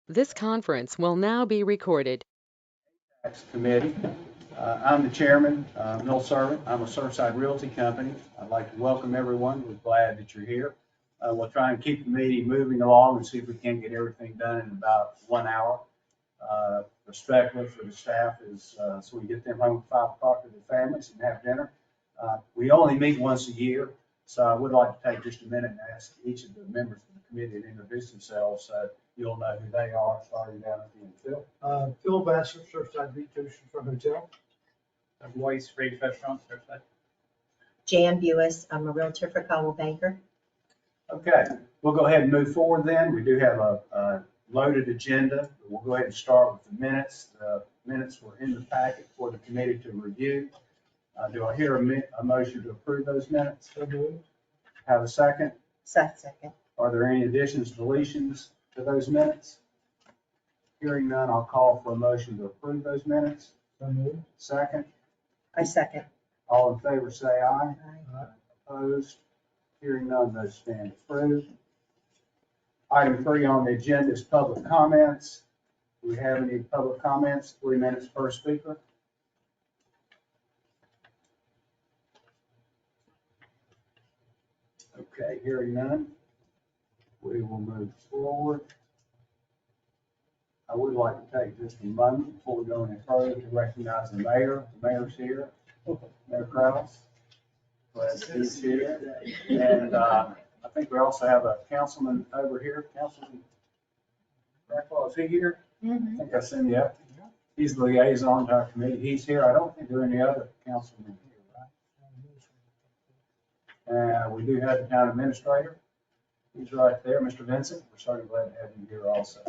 This conference will now be recorded. Tax Committee. I'm the chairman, Mill Servant. I'm a Surfside Realty Company. I'd like to welcome everyone. We're glad that you're here. We'll try and keep the meeting moving along and see if we can get everything done in about 1 hour. Respectfully for the staff is so we get them home at 5 o'clock to their families and have dinner. We only meet once a year, so I would like to take just a minute and ask each of the members of the committee to introduce themselves so you'll know who they are, starting down at the end. Phil? Phil Vassar, Surfside Beach Oceanfront Hotel. Royce, Race Restaurant, Surfside. Jan Buis, I'm a realtor for Caldwell Banker. Okay, we'll go ahead and move forward then. We do have a loaded agenda. We'll go ahead and start with the minutes. The minutes were in the packet for the committee to review. Do I hear a motion to approve those minutes? So moved. Have a second? Second. Are there any additions, deletions to those minutes? Hearing none, I'll call for a motion to approve those minutes. So moved. Second, I second. all in favor say aye. Aye. Opposed? Hearing none, those stand approved. Item 3 on the agenda is public comments. Do we have any public comments? 3 minutes per speaker. Okay, hearing none, we will move forward. I would like to take just a moment before we go any further to recognize the mayor. The mayor's here, Mayor Kraus. Glad that he's here. And I think we also have a councilman over here, Councilman Blackwell, is he here? I think I seen you up. He's the liaison to our committee. He's here. I don't think there are any other councilmen here, right? We do have the town administrator. He's right there, Mr. Vincent. We're certainly glad to have you here also.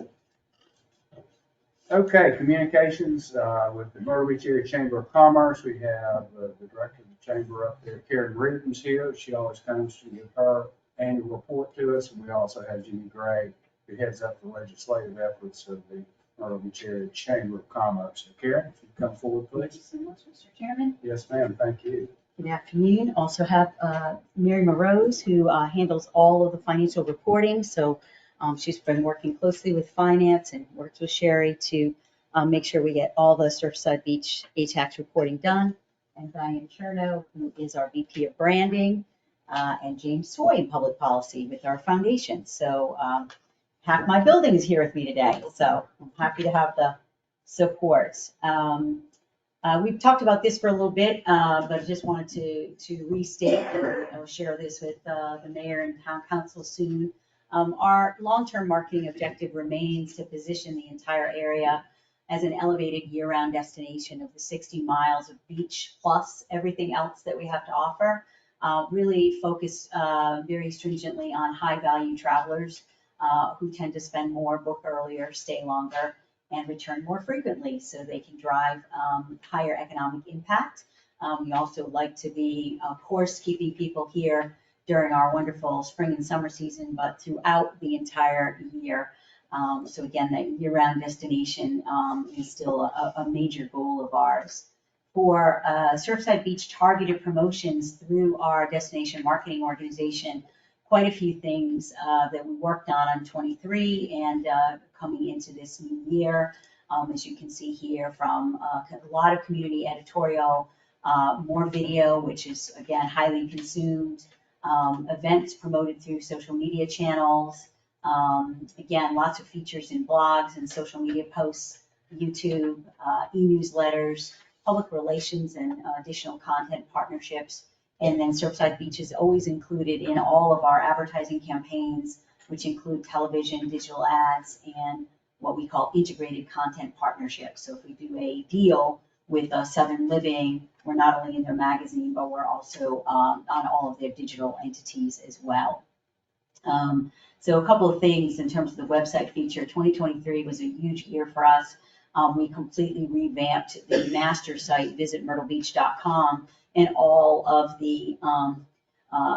Okay, communications with the Myrtle Beach Area Chamber of Commerce. We have the director of the chamber up there, Karen Reardon's here. She always comes to give her annual report to us. And we also have Jimmy Gray, who heads up the legislative efforts of the Myrtle Beach Area Chamber of Commerce. So Karen, if you come forward, Thank please. you so much, Mr. Chairman. Yes, ma'am. Thank you. Good afternoon. Also have Mary Morose, who handles all of the financial reporting. So she's been working closely with finance and works with Sherry to make sure we get all the Surfside Beach ATAX reporting done. And Diane Cherno, who is our VP of branding, and James Soy in public policy with our foundation. So half my building is here with me today. So I'm happy to have the support. We've talked about this for a little bit, but I just wanted to restate, and I'll share this with the mayor and town council soon. Our long-term marketing objective remains to position the entire area as an elevated year-round destination of the 60 miles of beach plus everything else that we have to offer. Really focus very stringently on high-value travelers who tend to spend more, book earlier, stay longer, and return more frequently so they can drive higher economic impact. We also like to be, of course, keeping people here during our wonderful spring and summer season, but throughout the entire year. So again, that year-round destination is still a major goal of ours. For Surfside Beach targeted promotions through our destination marketing organization, quite a few things that we worked on 23 and coming into this new year. As you can see here, from a lot of community editorial, more video, which is again highly consumed, events promoted through social media channels, again lots of features in blogs and social media posts, YouTube, e-newsletters, public relations, and additional content partnerships. And then Surfside Beach is always included in all of our advertising campaigns, which include television, digital ads, and what we call integrated content partnerships. So if we do a deal with Southern Living, we're not only in their magazine, but we're also on all of their digital entities as well. So a couple of things in terms of the website feature. 2023 was a huge year for us. We completely revamped the master site, visitmyrtlebeach.com, and all of the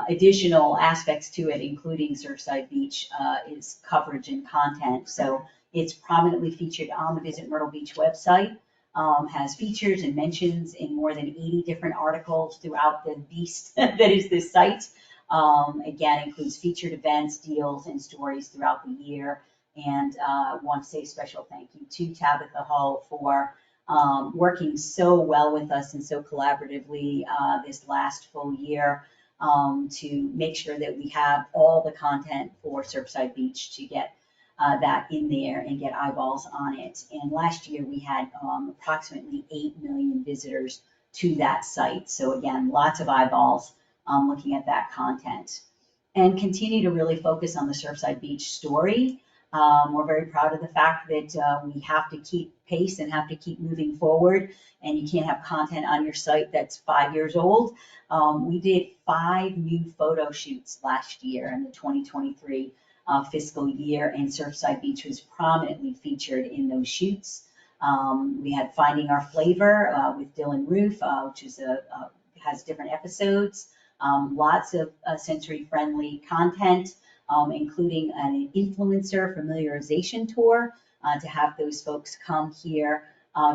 additional aspects to it, including Surfside Beach, is coverage and content. So it's prominently featured on the Visit Myrtle Beach website, has features and mentions in more than 80 different articles throughout the beast that is this site. Again, includes featured events, deals, and stories throughout the year. And want to say a special thank you to Tabitha Hull for working so well with us and so collaboratively this last full year to make sure that we have all the content for Surfside Beach to get that in there and get eyeballs on it. And last year we had approximately 8 million visitors to that site. So again, lots of eyeballs looking at that content. And continue to really focus on the Surfside Beach story. We're very proud of the fact that we have to keep pace and have to keep moving forward, and you can't have content on your site that's 5 years old. We did 5 new photo shoots last year in the 2023 fiscal year, and Surfside Beach was prominently featured in those shoots. We had Finding Our Flavor with Dylan Roof, which is has different episodes, lots of sensory-friendly content, including an influencer familiarization tour to have those folks come here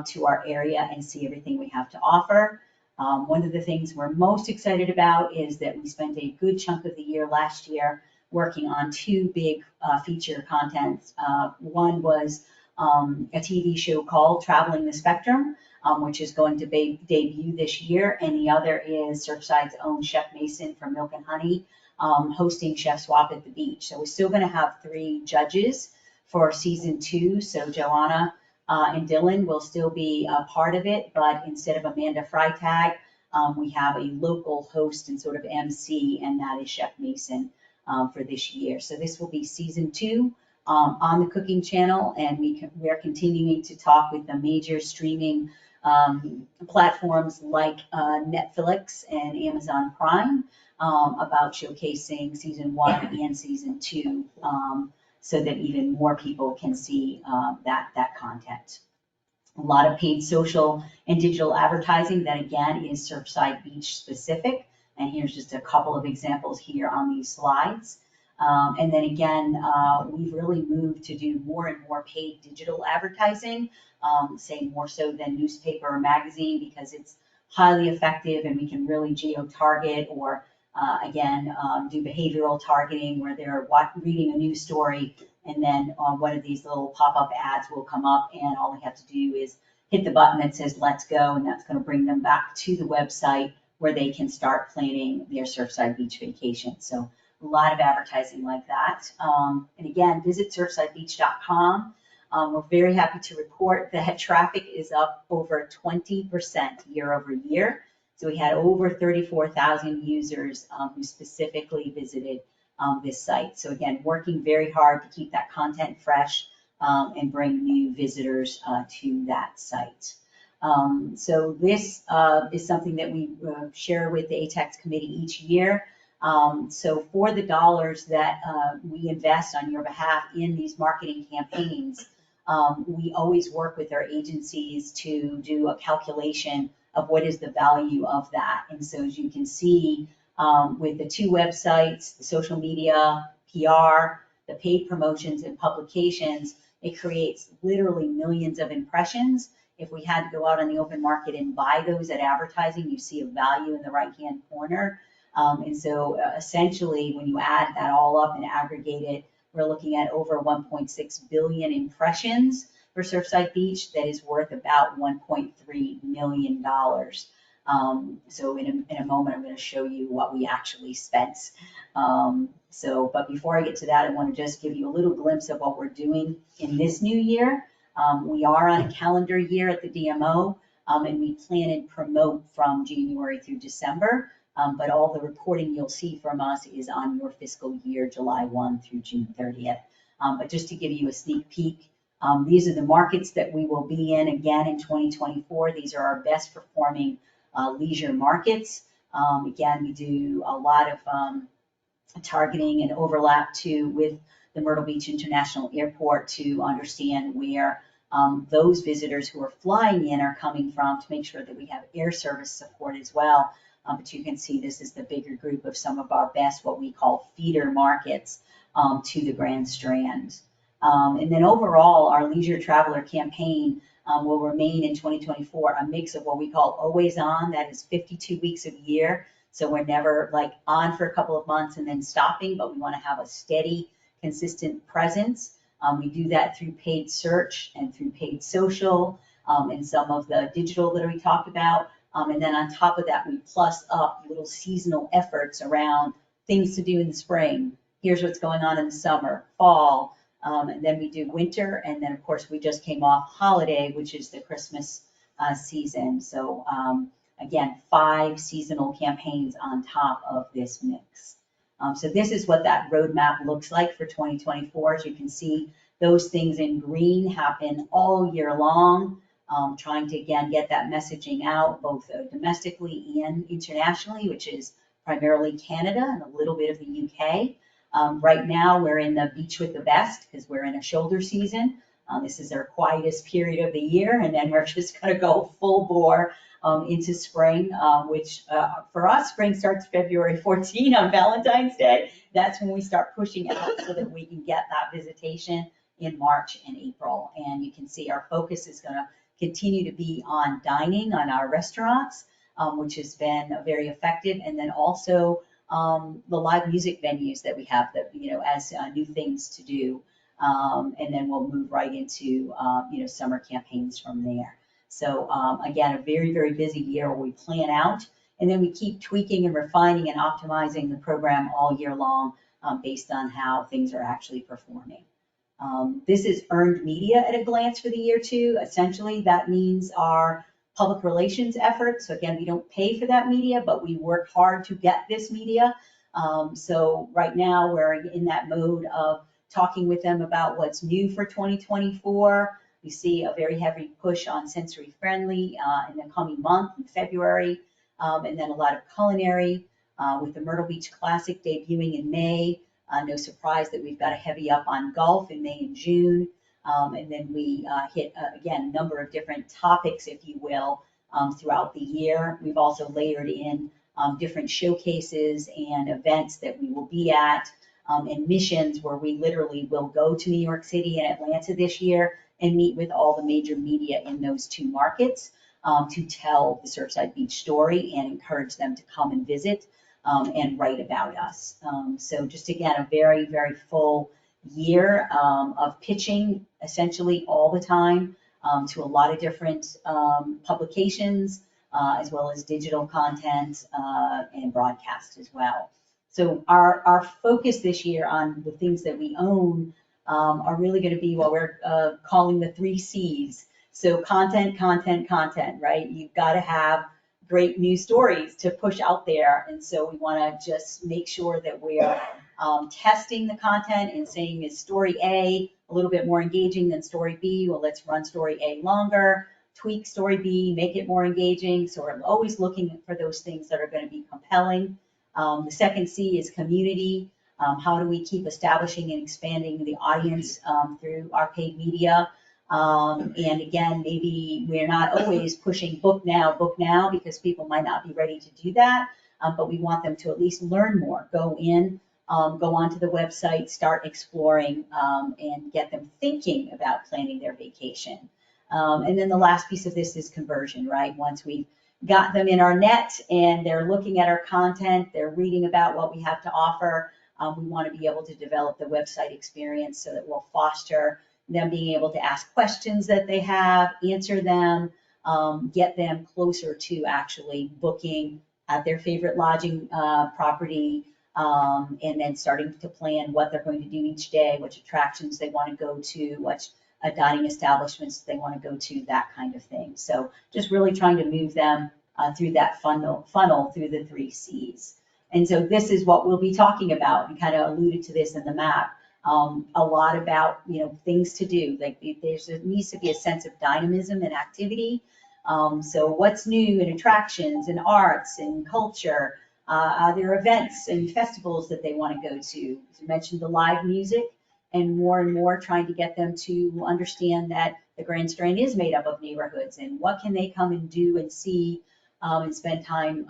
to our area and see everything we have to offer. One of the things we're most excited about is that we spent a good chunk of the year last year working on 2 big feature contents. One was a TV show called Traveling the Spectrum, which is going to debut this year, and the other is Surfside's own Chef Mason from Milk and Honey, hosting Chef Swap at the Beach. So we're still going to have 3 judges for season 2. So Joanna and Dylan will still be a part of it, but instead of Amanda Freitag, we have a local host and sort of MC, and that is Chef Mason for this year. So this will be season 2 on the Cooking Channel, and we are continuing to talk with the major streaming platforms like Netflix and Amazon Prime about showcasing season 1 and season 2 so that even more people can see that content. A lot of paid social and digital advertising that again is Surfside Beach specific. And here's just a couple of examples here on these slides. And then again, we've really moved to do more and more paid digital advertising, say more so than newspaper or magazine, because it's highly effective and we can really geo-target or again, do behavioral targeting where they're reading a news story and then one of these little pop-up ads will come up and all they have to do is hit the button that says let's go, and that's going to bring them back to the website where they can start planning their Surfside Beach vacation. So a lot of advertising like that. And again, visit surfsidebeach.com. We're very happy to report that traffic is up over 20% year over year. So we had over 34,000 users who specifically visited this site. So again, working very hard to keep that content fresh and bring new visitors to that site. So this is something that we share with the ATAX committee each year. So for the dollars that we invest on your behalf in these marketing campaigns, we always work with our agencies to do a calculation of what is the value of that. And so as you can see, with the 2 websites, the social media, PR, the paid promotions and publications, it creates literally millions of impressions. If we had to go out on the open market and buy those at advertising, you see a value in the right-hand corner. And so essentially, when you add that all up and aggregate it, we're looking at over 1.6 billion impressions for Surfside Beach that is worth about $1.3 million. So in a moment, I'm going to show you what we actually spent. But before I get to that, I want to just give you a little glimpse of what we're doing in this new year. We are on a calendar year at the DMO, and we plan and promote from January through December. But all the reporting you'll see from us is on your fiscal year, July 1 through June 30th. But just to give you a sneak peek, these are the markets that we will be in again in 2024. These are our best performing leisure markets. Again, we do a lot of targeting and overlap too with the Myrtle Beach International Airport to understand where those visitors who are flying in are coming from to make sure that we have air service support as well. But you can see this is the bigger group of some of our best, what we call feeder markets to the Grand Strand. And then overall, our leisure traveler campaign will remain in 2024 a mix of what we call always on, that is 52 weeks of year. So we're never like on for a couple of months and then stopping, but we want to have a steady, consistent presence. We do that through paid search and through paid social, and some of the digital that we talked about. And then on top of that, we plus up little seasonal efforts around things to do in the spring. Here's what's going on in the summer, fall, and then we do winter. And then, of course, we just came off holiday, which is the Christmas season. So again, 5 seasonal campaigns on top of this mix. So this is what that roadmap looks like for 2024. As you can see, those things in green happen all year long, trying to, again, get that messaging out both domestically and internationally, which is primarily Canada and a little bit of the UK. Right now, we're in the beach with the best because we're in a shoulder season. This is our quietest period of the year, and then we're just going to go full bore into spring, which for us, spring starts February 14 on Valentine's Day. That's when we start pushing out so that we can get that visitation in March and April. And you can see our focus is going to continue to be on dining, on our restaurants, which has been very effective, and then also the live music venues that we have that, as new things to do. And then we'll move right into, summer campaigns from there. So again, a very, very busy year where we plan out, and then we keep tweaking and refining and optimizing the program all year long based on how things are actually performing. This is earned media at a glance for the year too. Essentially, that means our public relations efforts. So again, we don't pay for that media, but we work hard to get this media. So right now we're in that mode of talking with them about what's new for 2024. We see a very heavy push on sensory friendly in the coming month in February, and then a lot of culinary with the Myrtle Beach Classic debuting in May. No surprise that we've got a heavy up on golf in May and June. And then we hit, again, a number of different topics, if you will, throughout the year. We've also layered in different showcases and events that we will be at, and missions where we literally will go to New York City and Atlanta this year and meet with all the major media in those 2 markets to tell the Surfside Beach story and encourage them to come and visit and write about us. So just again, a very, very full year of pitching essentially all the time to a lot of different publications, as well as digital content and broadcast as well. So our focus this year on the things that we own are really going to be what we're calling the 3 C's. So content, content, content, right? You've got to have great news stories to push out there. And so we want to just make sure that we're testing the content and saying, is story A a little bit more engaging than story B? Well, let's run story A longer, tweak story B, make it more engaging. So we're always looking for those things that are going to be compelling. The second C is community. How do we keep establishing and expanding the audience through our paid media? And again, maybe we're not always pushing book now, because people might not be ready to do that, but we want them to at least learn more, go onto the website, start exploring, and get them thinking about planning their vacation. And then the last piece of this is conversion, right? Once we've got them in our net and they're looking at our content, they're reading about what we have to offer, we want to be able to develop the website experience so that we'll foster them being able to ask questions that they have, answer them, get them closer to actually booking at their favorite lodging property, and then starting to plan what they're going to do each day, which attractions they want to go to, which dining establishments they want to go to, that kind of thing. So just really trying to move them through that funnel through the 3 C's. And so this is what we'll be talking about, and kind of alluded to this in the map. A lot about, things to do. Like there needs to be a sense of dynamism and activity. So what's new in attractions and arts and culture? Are there events and festivals that they want to go to? You mentioned the live music, and more trying to get them to understand that the Grand Strand is made up of neighborhoods, and what can they come and do and see and spend time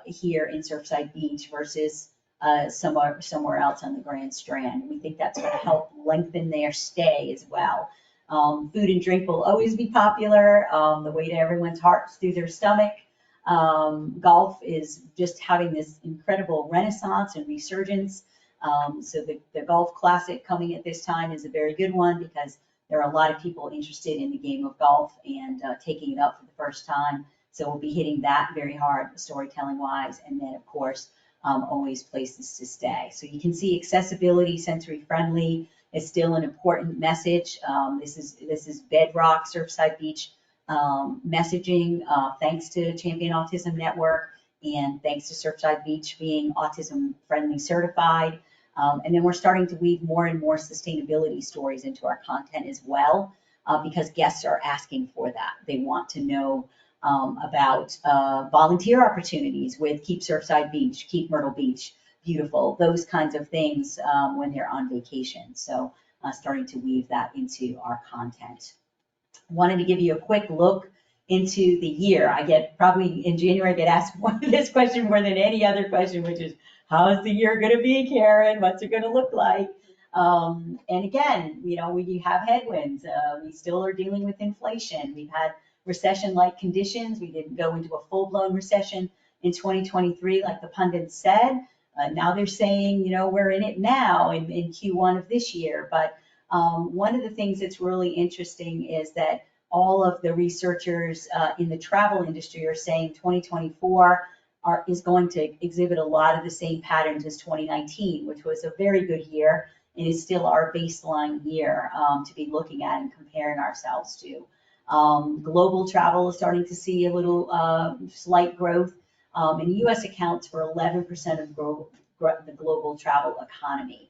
here in Surfside Beach versus somewhere else on the Grand Strand. We think that's going to help lengthen their stay as well. Food and drink will always be popular, the way to everyone's hearts through their stomach. Golf is just having this incredible renaissance and resurgence. So the Golf Classic coming at this time is a very good one because there are a lot of people interested in the game of golf and taking it up for the first time. So we'll be hitting that very hard, storytelling wise. And then, of course, always places to stay. So you can see accessibility, sensory friendly is still an important message. This is bedrock Surfside Beach messaging, thanks to Champion Autism Network and thanks to Surfside Beach being autism friendly certified. And then we're starting to weave more and more sustainability stories into our content as well, because guests are asking for that. They want to know about volunteer opportunities with Keep Surfside Beach, Keep Myrtle Beach Beautiful, those kinds of things when they're on vacation. So starting to weave that into our content. Wanted to give you a quick look into the year. I get probably in January, I get asked this question more than any other question, which is, how is the year going to be, Karen? What's it going to look like? And again, you know, we have headwinds. We still are dealing with inflation. We've had recession-like conditions. We didn't go into a full-blown recession in 2023, like the pundits said. Now they're saying, you know, we're in it now in Q1 of this year. But one of the things that's really interesting is that all of the researchers in the travel industry are saying 2024 is going to exhibit a lot of the same patterns as 2019, which was a very good year and is still our baseline year to be looking at and comparing ourselves to. Global travel is starting to see a little slight growth, and U.S. accounts for 11% of the global travel economy.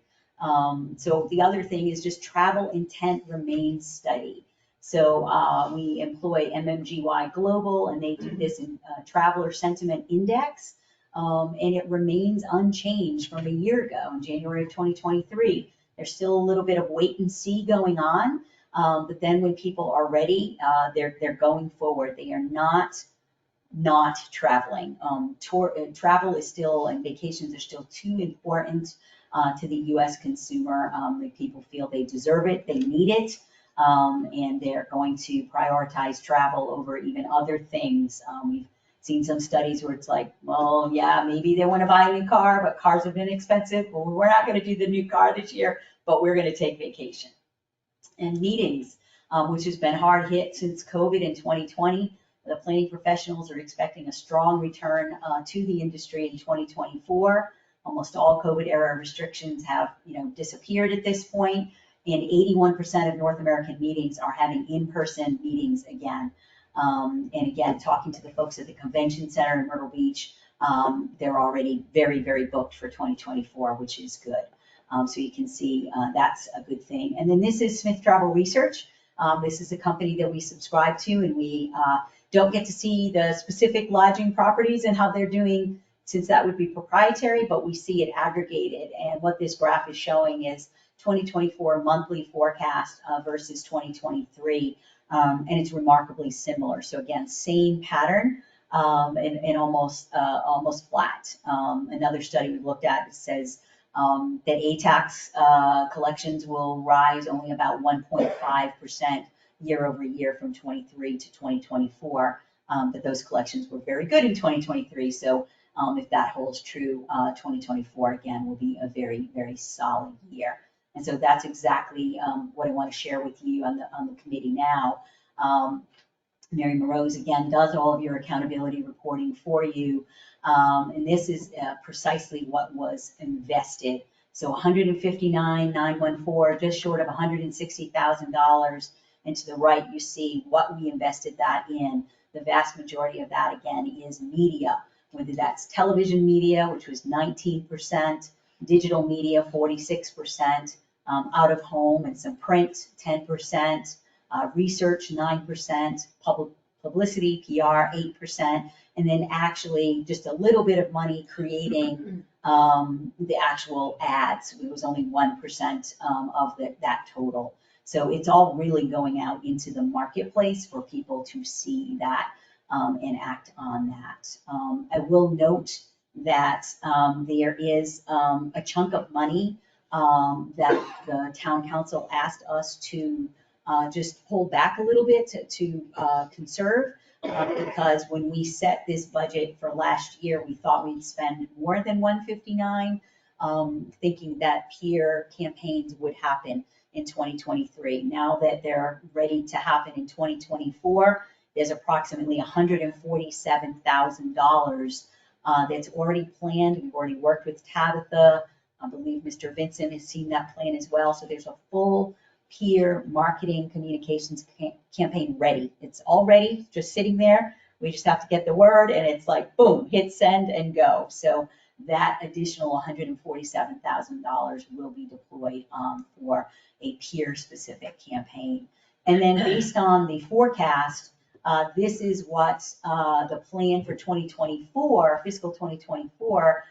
So the other thing is just travel intent remains steady. So we employ MMGY Global, and they do this in Traveler Sentiment Index, and it remains unchanged from a year ago in January of 2023. There's still a little bit of wait and see going on, but then when people are ready, they're going forward. They are not traveling. Travel is still, and vacations are still too important to the U.S. consumer. People feel they deserve it, they need it. And they're going to prioritize travel over even other things. We've seen some studies where it's like, well, yeah, maybe they want to buy a new car, but cars have been expensive. Well, we're not going to do the new car this year, but we're going to take vacation. And meetings, which has been hard hit since COVID in 2020. The planning professionals are expecting a strong return to the industry in 2024. Almost all COVID era restrictions have, disappeared at this point. And 81% of North American meetings are having in-person meetings again. And again, talking to the folks at the Convention Center in Myrtle Beach, they're already very, very booked for 2024, which is good. So you can see that's a good thing. And then this is Smith Travel Research. This is a company that we subscribe to, and we don't get to see the specific lodging properties and how they're doing, since that would be proprietary, but we see it aggregated. And what this graph is showing is 2024 monthly forecast versus 2023, and it's remarkably similar. So again, same pattern and almost flat. Another study we've looked at says that ATAX collections will rise only about 1.5% year over year from 23 to 2024, but those collections were very good in 2023. So if that holds true, 2024 again will be a very, very solid year. And so that's exactly what I want to share with you on the committee now. Mary Morose, again, does all of your accountability reporting for you. And this is precisely what was invested. So $159,914, just short of $160,000. And to the right, you see what we invested that in. The vast majority of that, again, is media, whether that's television media, which was 19%, digital media, 46%, out of home and some print, 10%, research, 9%, publicity, PR, 8%, and then actually just a little bit of money creating the actual ads. It was only 1% of that total. So it's all really going out into the marketplace for people to see that and act on that. I will note that there is a chunk of money that the town council asked us to just hold back a little bit to conserve, because when we set this budget for last year, we thought we'd spend more than 159. thinking that peer campaigns would happen in 2023. Now that they're ready to happen in 2024, there's approximately $147,000 that's already planned. We've already worked with Tabitha. I believe Mr. Vincent has seen that plan as well. So there's a full peer marketing communications campaign ready. It's all ready, just sitting there. We just have to get the word, and it's like, boom, hit send and go. So that additional $147,000 will be deployed for a peer-specific campaign. And then based on the forecast, this is what the plan for 2024, fiscal 2024,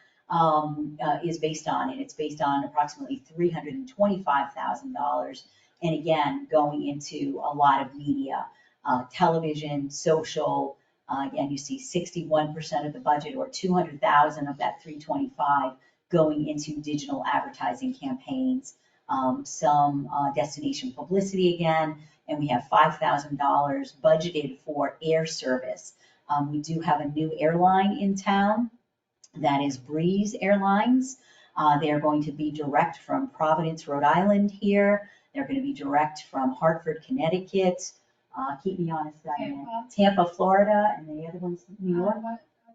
is based on. And it's based on approximately $325,000. And again, going into a lot of media, television, social. Again, you see 61% of the budget, or 200,000 of that 325 going into digital advertising campaigns, some destination publicity again, and we have $5,000 budgeted for air service. We do have a new airline in town, that is Breeze Airlines. They are going to be direct from Providence, Rhode Island here. They're going to be direct from Hartford, Connecticut. Keep me honest, Diane. Tampa, Florida, and the other one's New York?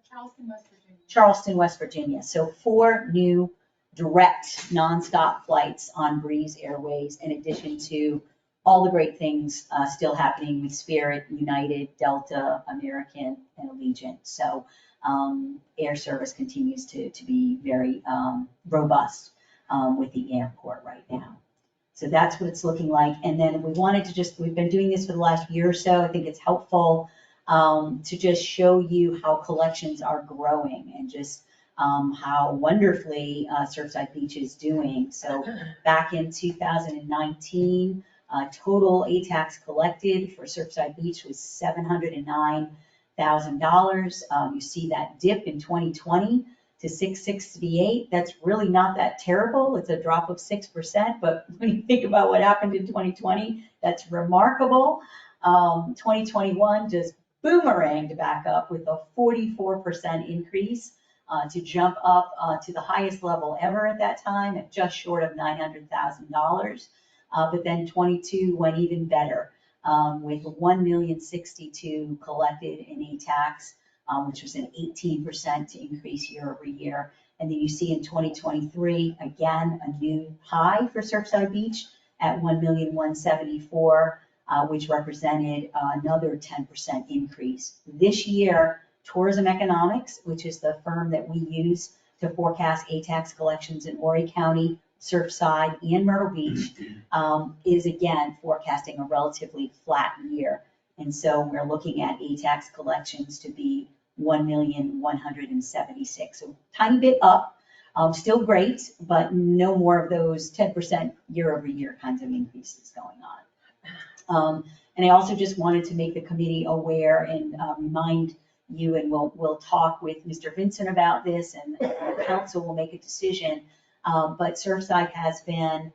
Charleston, West Virginia. Charleston, West Virginia. So 4 new direct nonstop flights on Breeze Airways, in addition to all the great things still happening with Spirit, United, Delta, American, and Allegiant. So air service continues to be very robust with the airport right now. So that's what it's looking like. And then we wanted to we've been doing this for the last year or so. I think it's helpful to just show you how collections are growing and just how wonderfully Surfside Beach is doing. So back in 2019, total ATAX collected for Surfside Beach was $709,000. You see that dip in 2020 to 668. That's really not that terrible. It's a drop of 6%, but when you think about what happened in 2020, that's remarkable. 2021 just boomeranged back up with a 44% increase to jump up to the highest level ever at that time, at just short of $900,000. But then 22 went even better with $1,062,000 collected in ATAX, which was an 18% increase year over year. And then you see in 2023, again, a new high for Surfside Beach at $1,174,000, which represented another 10% increase. This year, Tourism Economics, which is the firm that we use to forecast ATAX collections in Horry County, Surfside, and Myrtle Beach, is again forecasting a relatively flat year. And so we're looking at ATAX collections to be $1,176,000. So tiny bit up, still great, but no more of those 10% year over year kinds of increases going on. And I also just wanted to make the committee aware and remind you, and we'll talk with Mr. Vincent about this, and the council will make a decision. But Surfside has been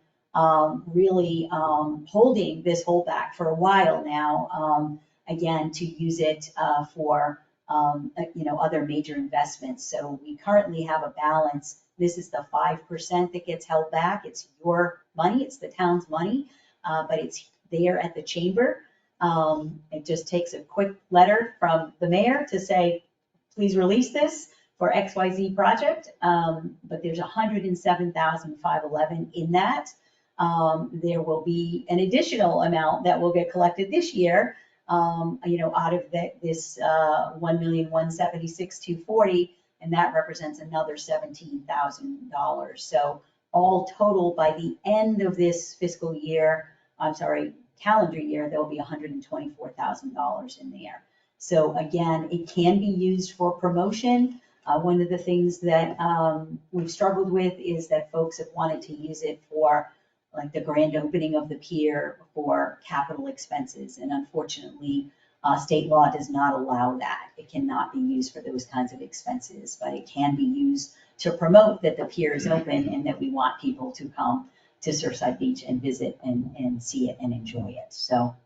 really holding this holdback for a while now, again, to use it for other major investments. So we currently have a balance. This is the 5% that gets held back. It's your money, it's the town's money, but it's there at the chamber. It just takes a quick letter from the mayor to say, please release this for XYZ project. But there's $107,511 in that. There will be an additional amount that will get collected this year, out of this $1,176,240, and that represents another $17,000. So all total, by the end of this fiscal year, calendar year, there'll be $124,000 in there. So again, it can be used for promotion. One of the things that we've struggled with is that folks have wanted to use it for like the grand opening of the pier for capital expenses. And unfortunately, state law does not allow that. It cannot be used for those kinds of expenses, but it can be used to promote that the pier is open and that we want people to come to Surfside Beach and visit and see it and enjoy it. So,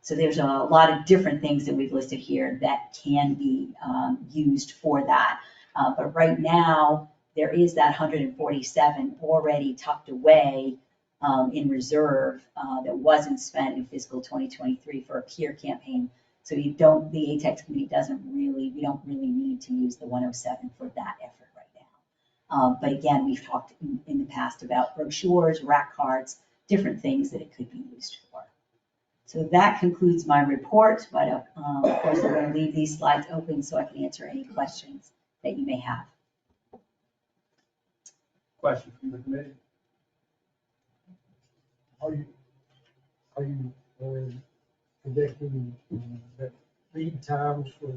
so there's a lot of different things that we've listed here that can be used for that. But right now, there is that 147 already tucked away in reserve that wasn't spent in fiscal 2023 for a peer campaign. So the ATEX committee we don't really need to use the 107 for that effort right now. But again, we've talked in the past about brochures, rack cards, different things that it could be used for. So that concludes my report, but of course, I'm going to leave these slides open so I can answer any questions that you may have. Question from the committee? Are you predicting that lead times for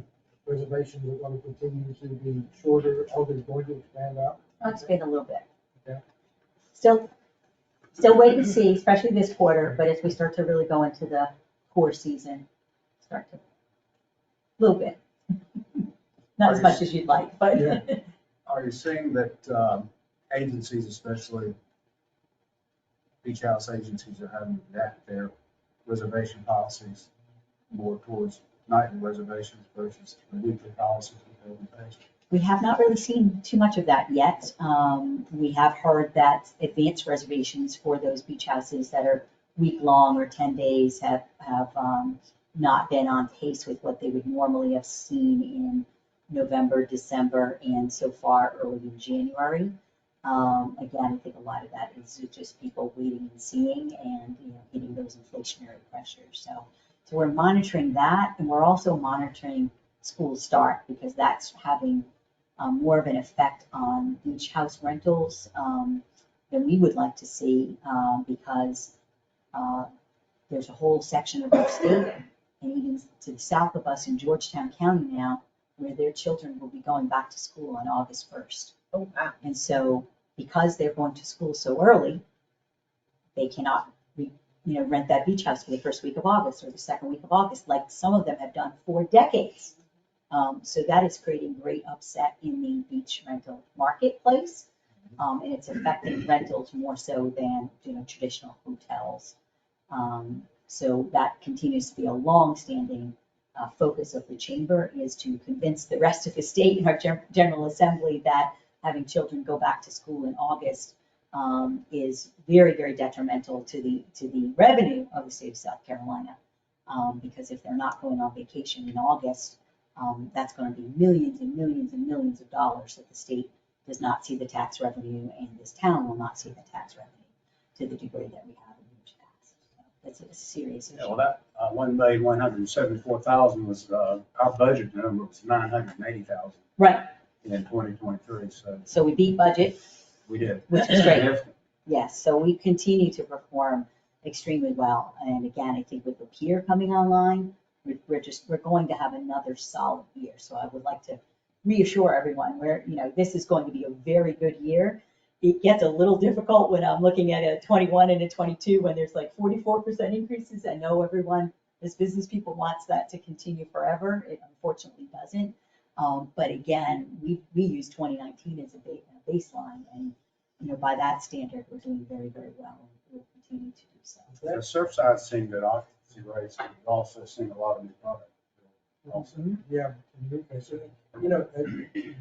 reservations are going to continue to be shorter, or they're going to expand out? Let's wait a little bit. Okay. Still wait and see, especially this quarter, but as we start to really go into the core season, a little bit. Not as much as you'd like, but. Yeah. Are you seeing that agencies, especially beach house agencies, are having to adapt their reservation policies more towards nightly reservations versus the weekly policies that they've been facing? We have not really seen too much of that yet. We have heard that advanced reservations for those beach houses that are week-long or 10 days have not been on pace with what they would normally have seen in November, December, and so far early in January. Again, I think a lot of that is just people waiting and seeing and hitting those inflationary pressures. So we're monitoring that, and we're also monitoring school start because that's having more of an effect on beach house rentals than we would like to see because there's a whole section of our state and even to the south of us in Georgetown County now where their children will be going back to school on August 1st. Oh, wow. And so because they're going to school so early, they cannot rent that beach house for the first week of August or the second week of August, like some of them have done for decades. So that is creating great upset in the beach rental marketplace. And it's affecting rentals more so than traditional hotels. So that continues to be a long-standing focus of the chamber is to convince the rest of the state and our General Assembly that having children go back to school in August is very, very detrimental to the revenue of the state of South Carolina. Because if they're not going on vacation in August, that's going to be millions and millions and millions of dollars that the state does not see the tax revenue and this town will not see the tax revenue to the degree that we have in years past. So that's a serious issue. Yeah, well, that $1,174,000 was our budget number was $980,000 Right, in 2023. so we beat budget, We did. which is great. Significant. Yes, so we continue to perform extremely well. And again, I think with the pier coming online, we're going to have another solid year. So I would like to reassure everyone this is going to be a very good year. It gets a little difficult when I'm looking at a 21 and a 22 when there's like 44% increases. I know everyone, as business people, wants that to continue forever. It unfortunately doesn't. But again, we use 2019 as a baseline, and by that standard, we're doing very, very well, and we'll continue to do so. The Surfside's seeing good occupancy rates, but we've also seen a lot of new product. Also. Yeah, okay, so,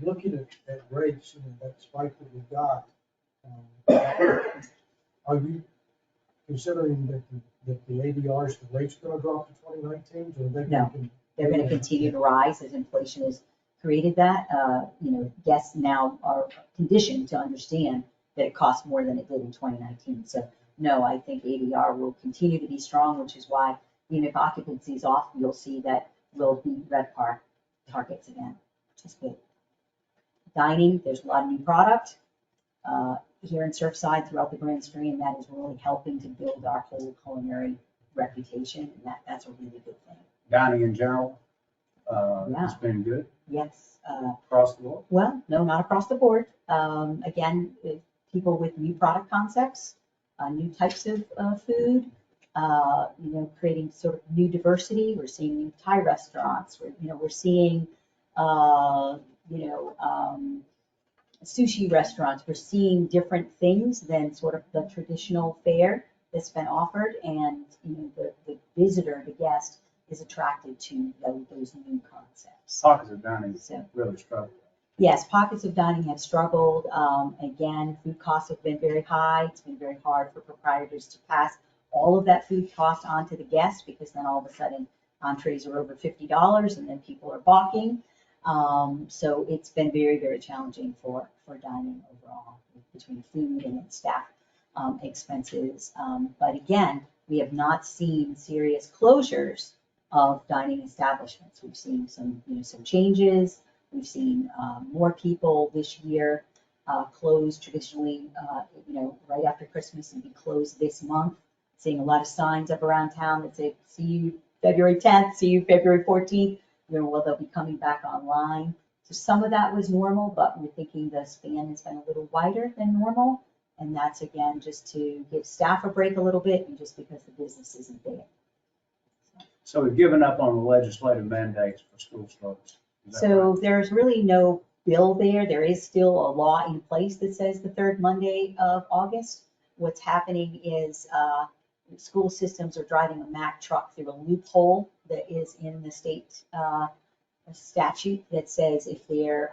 looking at rates, that spike that we got, are you considering that the ADRs, the rates going to drop to 2019? Or they No. They're going to continue to rise as inflation has created that. Guests now are conditioned to understand that it costs more than it did in 2019. So no, I think ADR will continue to be strong, which is why even if occupancy is off, you'll see that we'll be RevPAR targets again, which is good. Dining, there's a lot of new product here in Surfside throughout the Grand Stream that is really helping to build our whole culinary reputation, and that's a really good thing. Dining in general, Yeah. it's been good Yes. across the board. Well, no, not across the board. Again, people with new product concepts, new types of food, creating sort of new diversity. We're seeing new Thai restaurants. We're seeing, sushi restaurants. We're seeing different things than sort of the traditional fare that's been offered, and the visitor, the guest, is attracted to those new concepts. Pockets of dining So really struggle. Yes, pockets of dining have struggled. Again, food costs have been very high. It's been very hard for proprietors to pass all of that food cost on to the guest because then all of a sudden entrees are over $50 and then people are balking. So it's been very, very challenging for dining overall between food and staff expenses. But again, we have not seen serious closures of dining establishments. We've seen some, some changes. We've seen more people this year close traditionally, right after Christmas and be closed this month. Seeing a lot of signs up around town that say, see you February 10th, see you February 14th. Well, they'll be coming back online. So some of that was normal, but we're thinking the span has been a little wider than normal. And that's again, just to give staff a break a little bit and just because the business isn't there. So we've given up on the legislative mandates for school starts. Is that So right? there's really no bill there. There is still a law in place that says the third Monday of August. What's happening is school systems are driving a Mack truck through a loophole that is in the state statute that says if their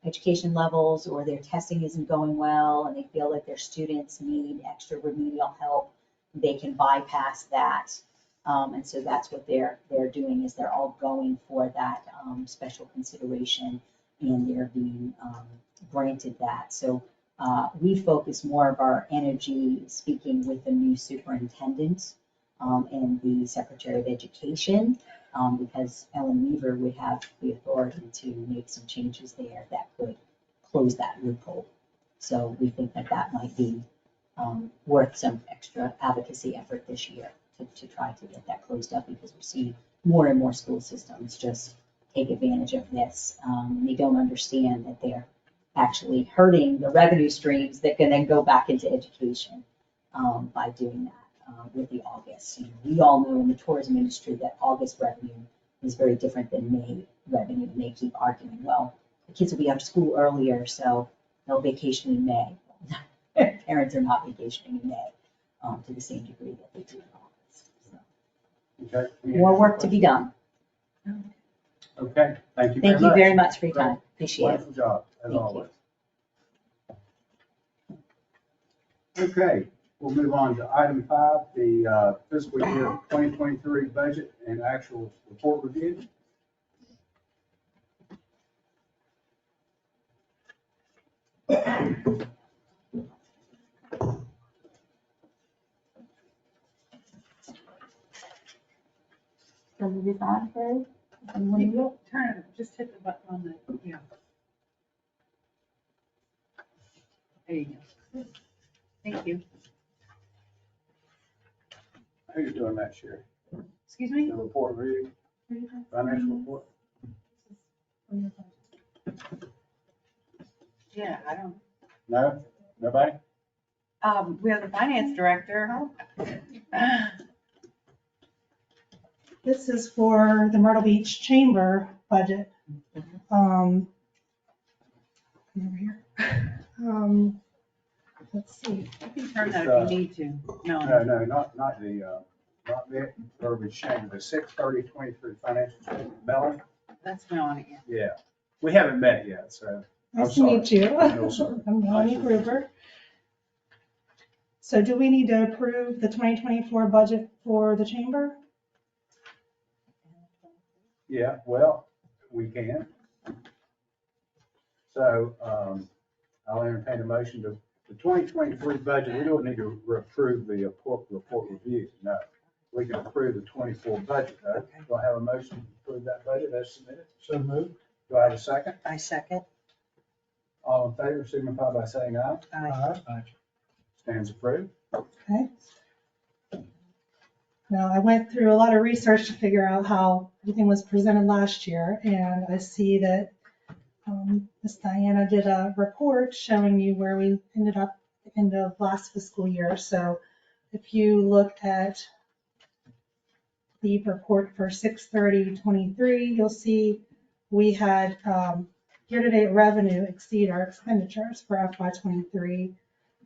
education levels or their testing isn't going well and they feel like their students need extra remedial help, they can bypass that. And so that's what they're doing is they're all going for that special consideration and they're being granted that. So we focus more of our energy speaking with the new superintendent and the Secretary of Education because Ellen Weaver would have the authority to make some changes there that could close that loophole. So we think that that might be worth some extra advocacy effort this year to try to get that closed up because we see more and more school systems just take advantage of this. They don't understand that they're actually hurting the revenue streams that can then go back into education by doing that with the August. We all know in the tourism industry that August revenue is very different than May revenue. And they keep arguing, well, the kids will be out of school earlier, so they'll vacation in May. Parents are not vacationing in May to the same degree that they do in August. Okay. More work to be done. Okay, thank you very much. Thank you very much for your time. Appreciate it. Wonderful job, as Thank you. always. Okay, we'll move on to item 5, the fiscal year 2023 budget and actual report review. Does it is on, Carrie? Turn it, just hit the button on the, yeah. There you go. Thank you. How you doing that, Sherry? Excuse me? The report review, financial report? Yeah, I don't, No? Nobody? we have the finance director. This is for the Myrtle Beach Chamber budget. Over here. Let's see. You can turn that if you need to. No, No. not the verbiage change, the 6/30/23 financial statement. Melanie? That's Melanie. Yeah. We haven't met yet, so. I'm Nice to meet you. No, sir. I'm Melanie Gruber. So do we need to approve the 2024 budget for the chamber? Yeah, well, we can. So I'll entertain a motion to, the 2023 budget, we don't need to approve the report review, no. We can approve the 24 budget, though. Do I have a motion to approve that budget as submitted? So moved. Do I have a second? I second. All in favor, signify by saying aye. Aye. Stands approved. Okay. Now, I went through a lot of research to figure out how everything was presented last year, and I see that Ms. Diana did a report showing you where we ended up at the end of last fiscal year. So if you look at the report for 6/30/23, you'll see we had year-to-date revenue exceed our expenditures for FY23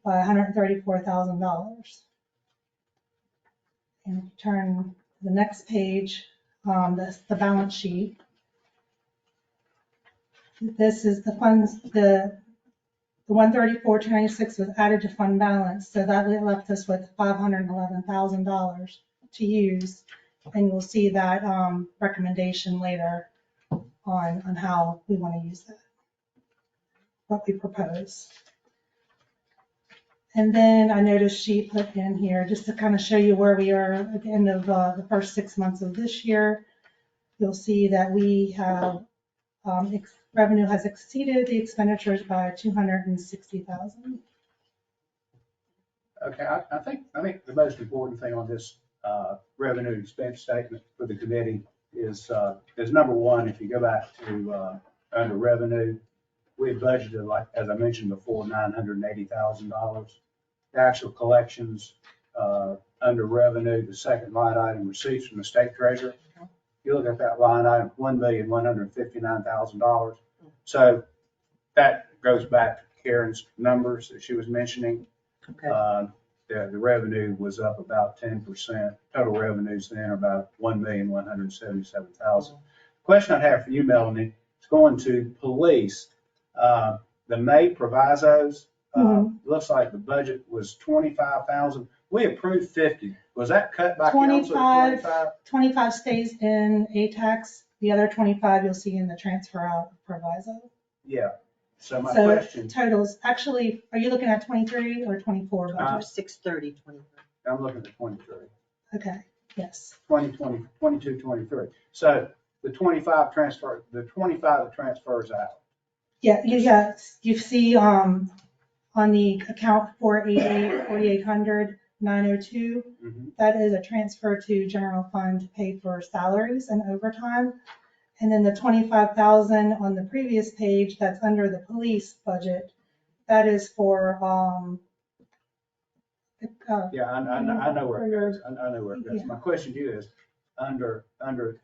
by $134,000. And if you turn to the next page, that's the balance sheet. this is the funds, the 134,296 was added to fund balance, so that left us with $511,000 to use. And you'll see that recommendation later on how we want to use that, what we propose. And then I noticed she put in here, just to kind of show you where we are at the end of the first 6 months of this year. You'll see that we have, revenue has exceeded the expenditures by 260,000. Okay, I think the most important thing on this revenue expense statement for the committee is number one, if you go back to under revenue, we had budgeted, like, as I mentioned before, $980,000. The actual collections under revenue, the second line item, receipts from the state treasurer. If you look at that line item, $1,159,000. So that goes back to Karen's numbers that she was mentioning. Okay. The revenue was up about 10%. Total revenues then are about $1,177,000. Question I have for you, Melanie, is going to police. The May provisos, looks like the budget was 25,000. We approved 50. Was that cut by council at 25? 25 stays in ATAX, the other 25 you'll see in the transfer out proviso. Yeah. So my So question, totals, actually, are you looking at 23 or 24 budget? 630, 23. I'm looking at 23, Okay, yes. 2020, 22, 23. So the 25 transfer, the 25 that transfers out. Yeah, you see on the account 488, 902, that is a transfer to general fund to pay for salaries and overtime. And then the 25,000 on the previous page, that's under the police budget, that is for, Yeah, I know where it goes. I know where it goes. Yeah. My question to you is, under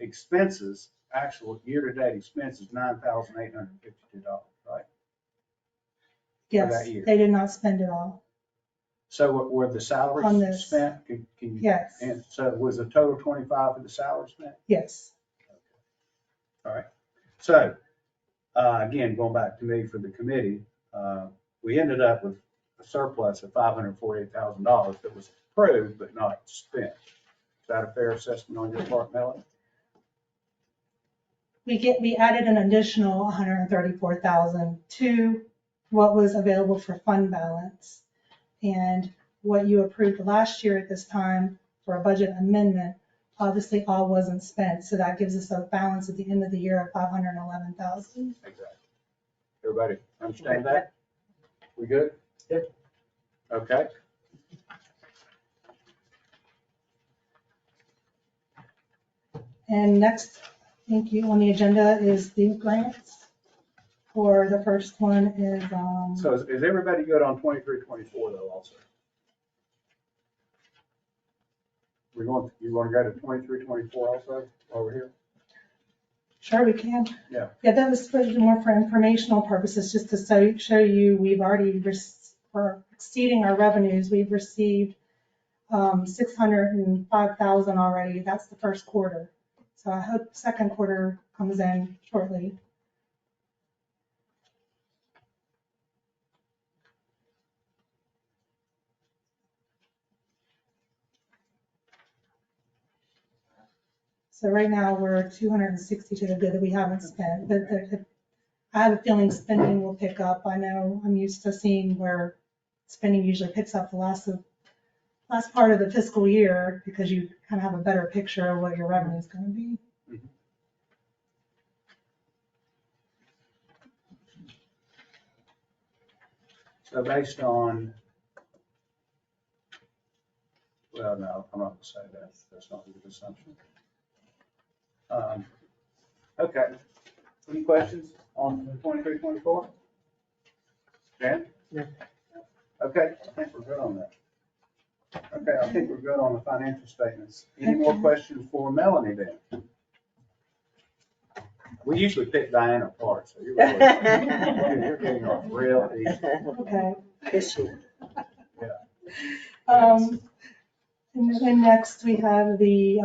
expenses, actual year-to-date expenses, $9,852, right? yes, that year. they did not spend it all. So were the On salaries this. spent? Can you? Yes, And so was the total 25 for the salary spent? yes. All right. So, again, going back to me for the committee, we ended up with a surplus of $548,000 that was approved but not spent. Is that a fair assessment on your part, Melanie? We added an additional 134,000 to what was available for fund balance. And what you approved last year at this time for a budget amendment, obviously all wasn't spent. So that gives us a balance at the end of the year of 511,000. Exactly. Everybody understand that? We good? Good. Okay. And next, thank you, on the agenda is the grants. For the first one is, So is everybody good on 23, 24 though also? You want to go to 23, 24 also over here? sure we can. Yeah. Yeah, that was more for informational purposes, just to show you, we've already, we're exceeding our revenues. We've received 605,000 already. That's the first quarter. So I hope second quarter comes in shortly. So right now, we're 260 to the good that we haven't spent, but I have a feeling spending will pick up. I know I'm used to seeing where spending usually picks up the last part of the fiscal year, because you kind of have a better picture of what your revenue is going to be. So based on, well, no, I'm not going to say that. That's not a good assumption. Okay. Any questions on 23, 24? Dan? No. Okay, I think we're good on that. Okay, I think we're good on the financial statements. Any more questions for Melanie then? We usually pick Diana apart, so you're getting off real easy. Okay. Issue. And then next we have the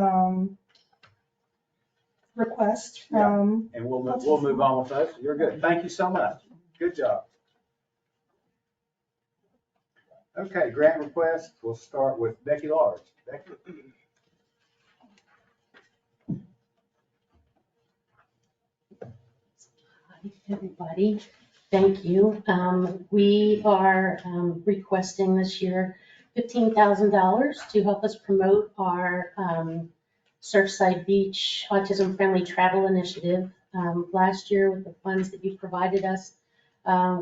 request Yeah. from, And we'll move on with those. You're good. Thank you so much. Good job. Okay, grant request. We'll start with Becky Large. Becky? Hi, everybody. Thank you. We are requesting this year $15,000 to help us promote our Surfside Beach Autism Friendly Travel Initiative. Last year, with the funds that you provided us,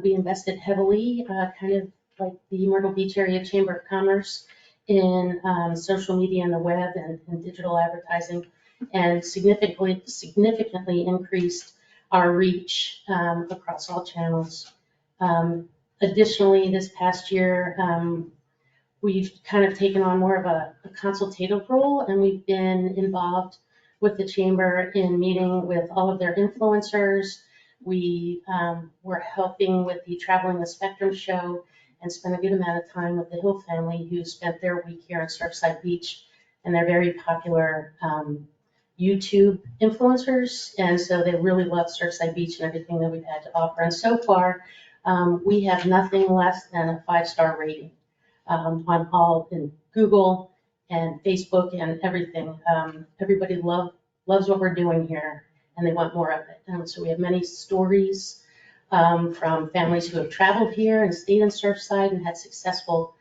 we invested heavily, kind of like the Myrtle Beach Area Chamber of Commerce, in social media and the web and digital advertising, and significantly increased our reach across all channels. Additionally, this past year, we've kind of taken on more of a consultative role, and we've been involved with the chamber in meeting with all of their influencers. We were helping with the Traveling the Spectrum show and spent a good amount of time with the Hill family, who spent their week here in Surfside Beach, and they're very popular YouTube influencers, and so they really love Surfside Beach and everything that we've had to offer. And so far, we have nothing less than a 5-star rating on all in Google and Facebook and everything. Everybody loves what we're doing here, and they want more of it. So we have many stories from families who have traveled here and stayed in Surfside and had successful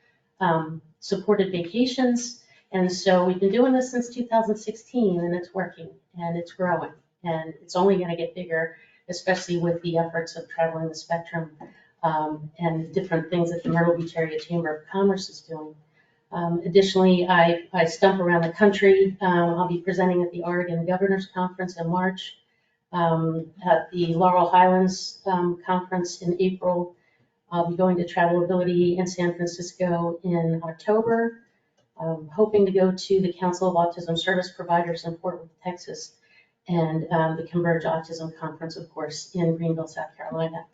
supported vacations. And so we've been doing this since 2016, and it's working, and it's growing, and it's only going to get bigger, especially with the efforts of Traveling the Spectrum and different things that the Myrtle Beach Area Chamber of Commerce is doing. Additionally, I stump around the country. I'll be presenting at the Oregon Governors Conference in March, at the Laurel Highlands Conference in April. I'll be going to Travelability in San Francisco in October. Hoping to go to the Council of Autism Service Providers in Fort Worth, Texas, and the Converge Autism Conference, of course, in Greenville, South Carolina.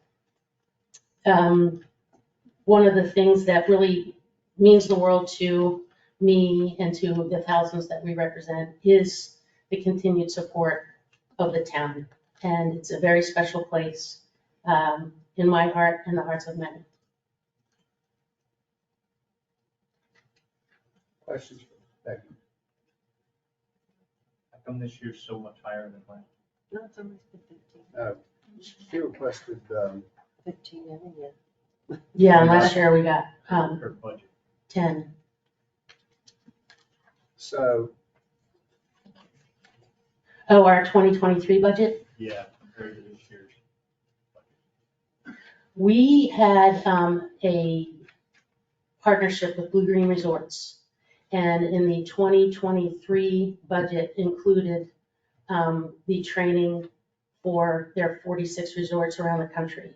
One of the things that really means the world to me and to the thousands that we represent is the continued support of the town. And it's a very special place in my heart and the hearts of many. Questions for Becky? How come this year's so much higher than last? No, it's always been 15. She requested, 15 every year. Yeah, and last year we got Per budget. 10. so, Oh, our 2023 budget? Yeah, compared to this year's. We had a partnership with Blue Green Resorts, and in the 2023 budget included the training for their 46 resorts around the country.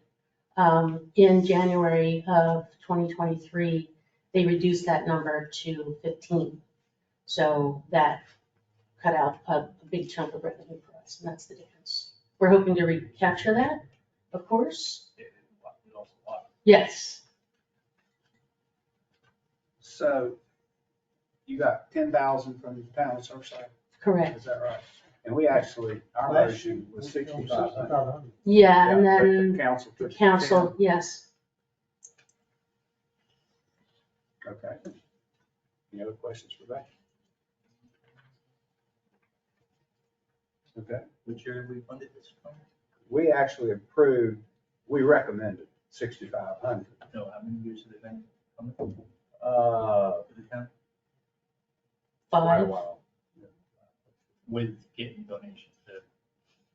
In January of 2023, they reduced that number to 15. So that cut out a big chunk of revenue for us, and that's the difference. We're hoping to recapture that, of course. It lost a lot. Yes. so you got 10,000 from the town of Surfside, Correct. is that right? And we actually, our motion was 6,500. Yeah, and but then the council the took council, yes. 10. Okay. Any other questions for Becky? Okay. Which year have we funded this from? We actually approved, we recommended 6,500. No, how many years have they been coming Uh, to the town? quite a 5. while. With getting donations to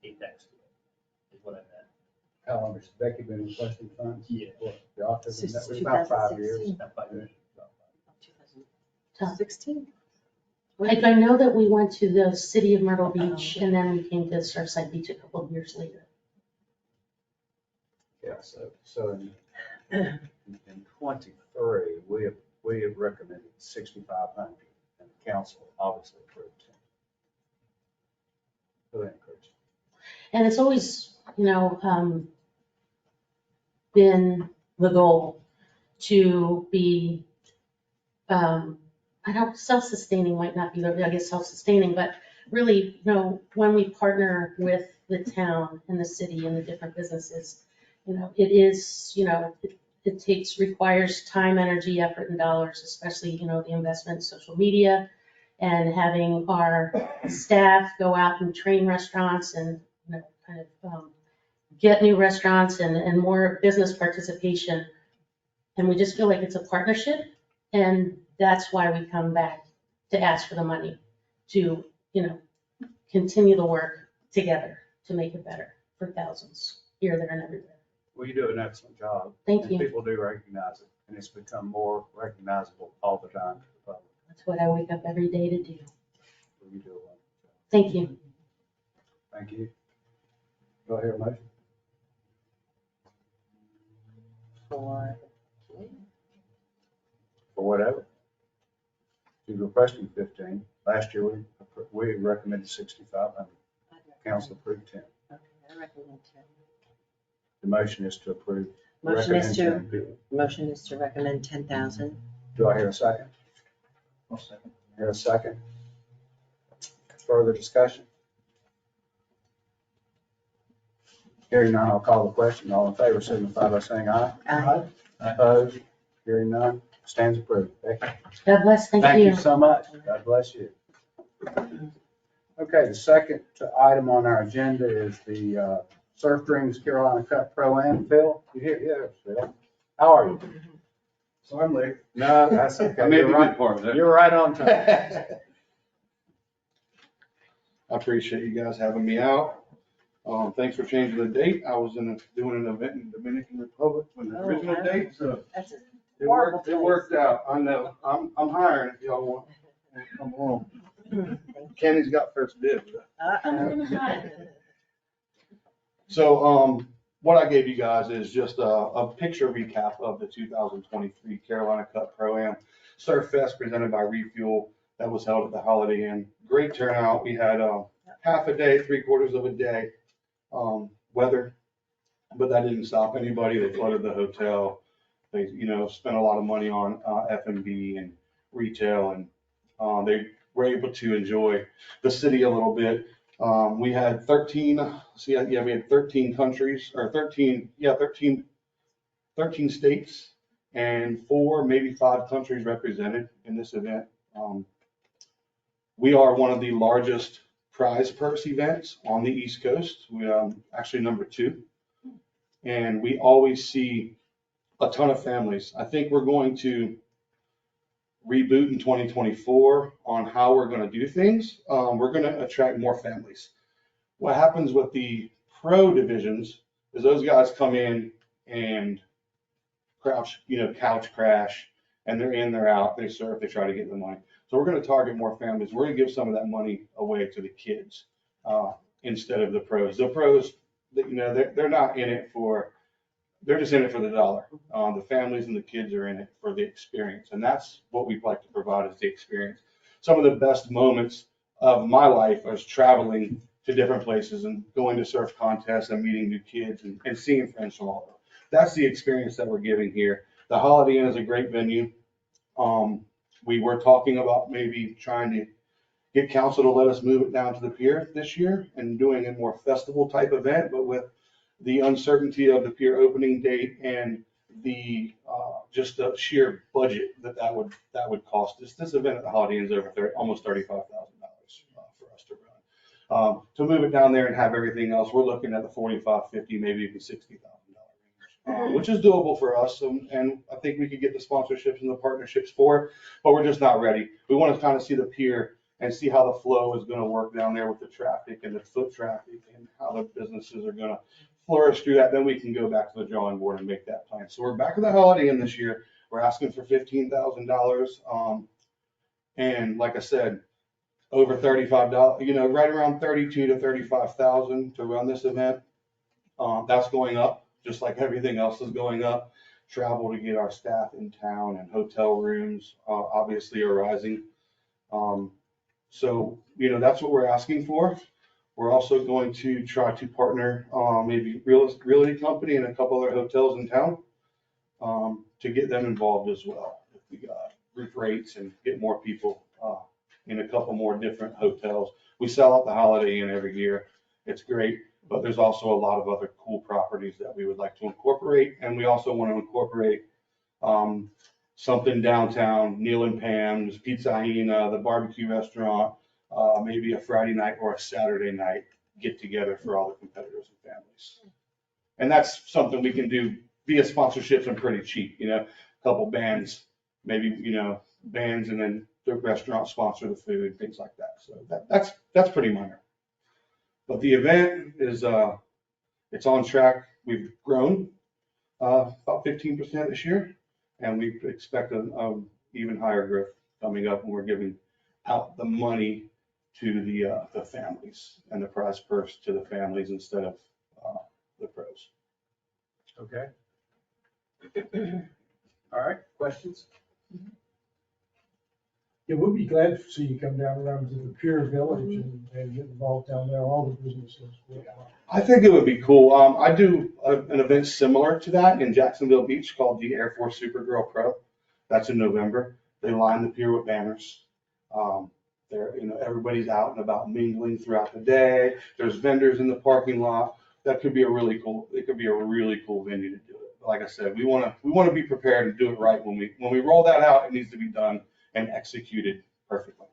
pay tax to it, is what I meant. How long has Becky been requesting funds? Yeah. For the autism, Since that was about 5 years. 2016. About 5 years. 16? I know that we went to the city of Myrtle Beach, and then we came to Surfside Beach a couple of years later. Yeah, so in 23, we have recommended 6,500, and the council obviously approved 10. Really encouraging. And it's always, been the goal to be, self-sustaining might not be, I guess, self-sustaining, but really, when we partner with the town and the city and the different businesses, it is, requires time, energy, effort, and dollars, especially, the investment in social media and having our staff go out and train restaurants and, get new restaurants and more business participation. And we just feel like it's a partnership, and that's why we come back to ask for the money to, continue the work together to make it better for thousands here, there, and everywhere. Well, you do an excellent job. Thank And you. people do recognize it, and it's become more recognizable all the time to the public. That's what I wake up every day to do. You do a wonderful job. Thank you. Thank you. Do I hear a motion? For whatever. You're requesting 15. Last year, we recommended 6,500. Council approved 10. Okay, I recommend 10. The motion is to approve. Motion is recommend to, 10 people. motion is to recommend 10,000. Do I hear a second? I'll second. Hear a second? Further discussion? Hearing none, I'll call the question. All in favor, signify by saying aye. Aye. Opposed? Hearing none, stands approved. Thank you. God bless. Thank Thank you. you so much. God bless you. Okay, the second item on our agenda is the Surf Dreams Carolina Cup Pro-Am. Phil, you here? Yeah, Phil. How are you? So I'm late. No, that's okay. I made the You're right- good part of it. You're right on time. I appreciate you guys having me out. Thanks for changing the date. I was doing an event in Dominican Republic when the Oh, original wow. date, so That's a it horrible worked, it worked out. I know. I'm hiring if y'all want. Come along. Kenny's got first dibs. Uh-oh. So, what I gave you guys is just a picture recap of the 2023 Carolina Cup Pro-Am Surf Fest presented by Refuel that was held at the Holiday Inn. Great turnout. We had half a day, 3/4 of a day weather, but that didn't stop anybody. They flooded the hotel. They, spent a lot of money on F&B and retail, and they were able to enjoy the city a little bit. We had 13 countries, or 13 states and 4, maybe 5 countries represented in this event. We are one of the largest prize purse events on the East Coast. We actually number 2. And we always see a ton of families. I think we're going to reboot in 2024 on how we're going to do things. We're going to attract more families. What happens with the pro divisions is those guys come in and couch crash, and they're in, they're out, they surf, they try to get the money. So we're going to target more families. We're going to give some of that money away to the kids instead of the pros. The pros, they're not in it for, they're just in it for the dollar. The families and the kids are in it for the experience. And that's what we'd like to provide is the experience. Some of the best moments of my life was traveling to different places and going to surf contests and meeting new kids and seeing friends from all over. That's the experience that we're giving here. The Holiday Inn is a great venue. We were talking about maybe trying to get council to let us move it down to the pier this year and doing a more festival type event, but with the uncertainty of the pier opening date and the just the sheer budget that would cost us. This event at the Holiday Inn is over almost $35,000 for us to run. To move it down there and have everything else, we're looking at the $45,000, $50,000, maybe even $60,000 range, which is doable for us. And I think we could get the sponsorships and the partnerships for it, but we're just not ready. We want to kind of see the pier and see how the flow is going to work down there with the traffic and the foot traffic and how the businesses are going to flourish through that. Then we can go back to the drawing board and make that plan. So we're back at the Holiday Inn this year. We're asking for $15,000. And like I said, over $35, right around $32,000 to $35,000 to run this event. That's going up, just like everything else is going up. Travel to get our staff in town and hotel rooms obviously are rising. So, that's what we're asking for. We're also going to try to partner maybe realty company and a couple other hotels in town to get them involved as well. If we got roof rates and get more people in a couple more different hotels. We sell out the Holiday Inn every year. It's great, but there's also a lot of other cool properties that we would like to incorporate. And we also want to incorporate something downtown, Neil and Pam's, Pizza Hyena, the barbecue restaurant, maybe a Friday night or a Saturday night get together for all the competitors and families. And that's something we can do via sponsorships and pretty cheap, a couple bands, maybe, bands, and then the restaurant sponsor the food, things like that. So that's pretty minor. But the event is, it's on track. We've grown about 15% this year, and we expect an even higher growth coming up when we're giving out the money to the families and the prize purse to the families instead of the pros. Okay. All right, questions? Yeah, we'll be glad to see you come down around to the Pure Village and get involved down there, all the businesses. I think it would be cool. I do an event similar to that in Jacksonville Beach called the Air Force Supergirl Pro. That's in November. They line the pier with banners. Everybody's out and about mingling throughout the day. There's vendors in the parking lot. That could be a really cool. It could be a really cool venue to do it. But like I said, we want to be prepared and do it right when we roll that out. It needs to be done and executed perfectly.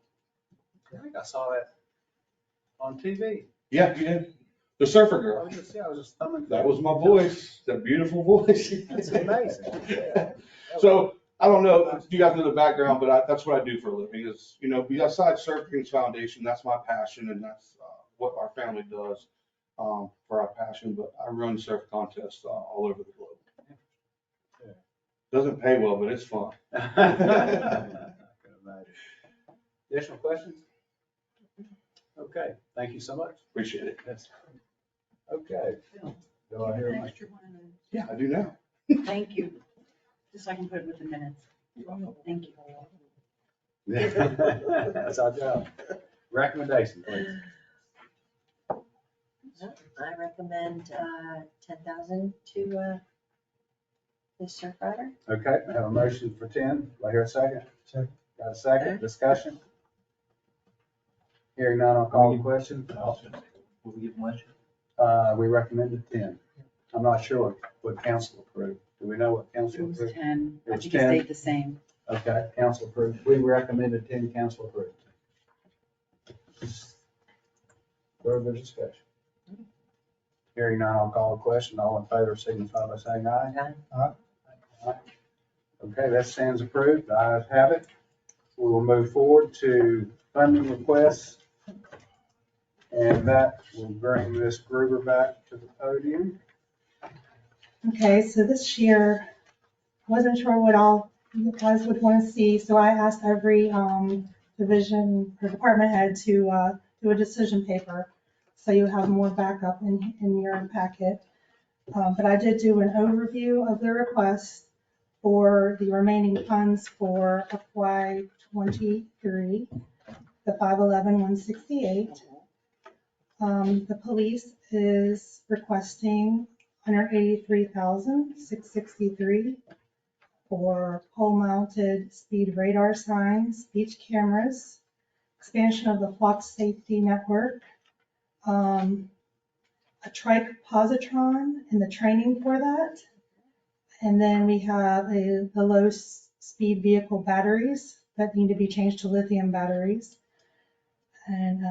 I think I saw that on TV. Yeah, you did. The Surfer I Girl. was just thumbing. That was my voice. That beautiful voice. That's amazing. Yeah. So I don't know if you guys know the background, but that's what I do for a living is, besides Surf Kings Foundation, that's my passion and that's what our family does for our passion. But I run surf contests all over the globe. Doesn't pay well, but it's fun. Additional questions? Okay, thank you so much. Appreciate it. That's okay. Do I hear a motion? Extra one of those. Yeah, I do now. Thank you. Just so I can put it with the minutes. Thank you. That's our job. Recommendation, please. I recommend 10,000 to the surf rider. Okay, I have a motion for 10. Do I hear a second? Second. Got a second? Discussion? Hearing none, I'll call the question. Will we give one? We recommended 10. I'm not sure what council approved. Do we know what It council was approved? 10. It I was think it 10. stayed the same. Okay, council approved. We recommended 10, council approved. Further discussion? Hearing none, I'll call the question. All in favor signify by saying aye. Aye. Okay, that stands approved. The ayes have it. We will move forward to funding requests. And that will bring Ms. Gruber back to the podium. Okay, so this year, I wasn't sure what all you guys would want to see, so I asked every division or department head to do a decision paper, so you have more backup in your packet. But I did do an overview of the request for the remaining funds for FY '23, the 511,168. The police is requesting 183,663 for pole-mounted speed radar signs, beach cameras, expansion of the flock safety network, a trike positron and the training for that. And then we have the low-speed vehicle batteries that need to be changed to lithium batteries. And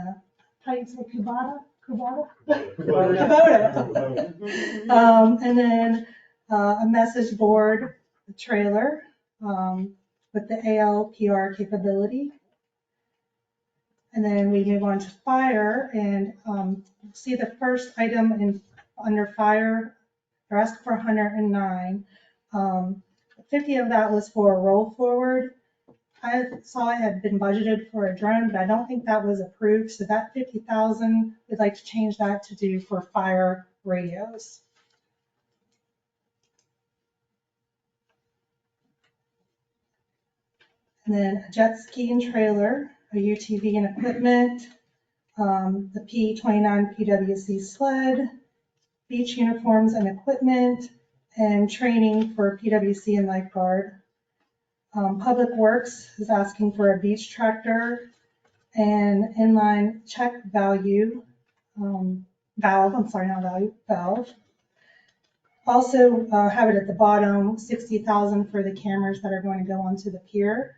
how do you say Kubota? Kubota? Kubota. And then a message board, a trailer with the ALPR capability. And then we move on to fire and see the first item under fire, they're asking for 109. 50 of that was for a roll forward. I saw it had been budgeted for a drone, but I don't think that was approved. So that 50,000, we'd like to change that to do for fire radios. And then a jet ski and trailer, a UTV and equipment, the P29 PWC sled, beach uniforms and equipment, and training for PWC and lifeguard. Public Works is asking for a beach tractor and inline check value, valve, I'm sorry, not value, valve. Also have it at the bottom, 60,000 for the cameras that are going to go onto the pier.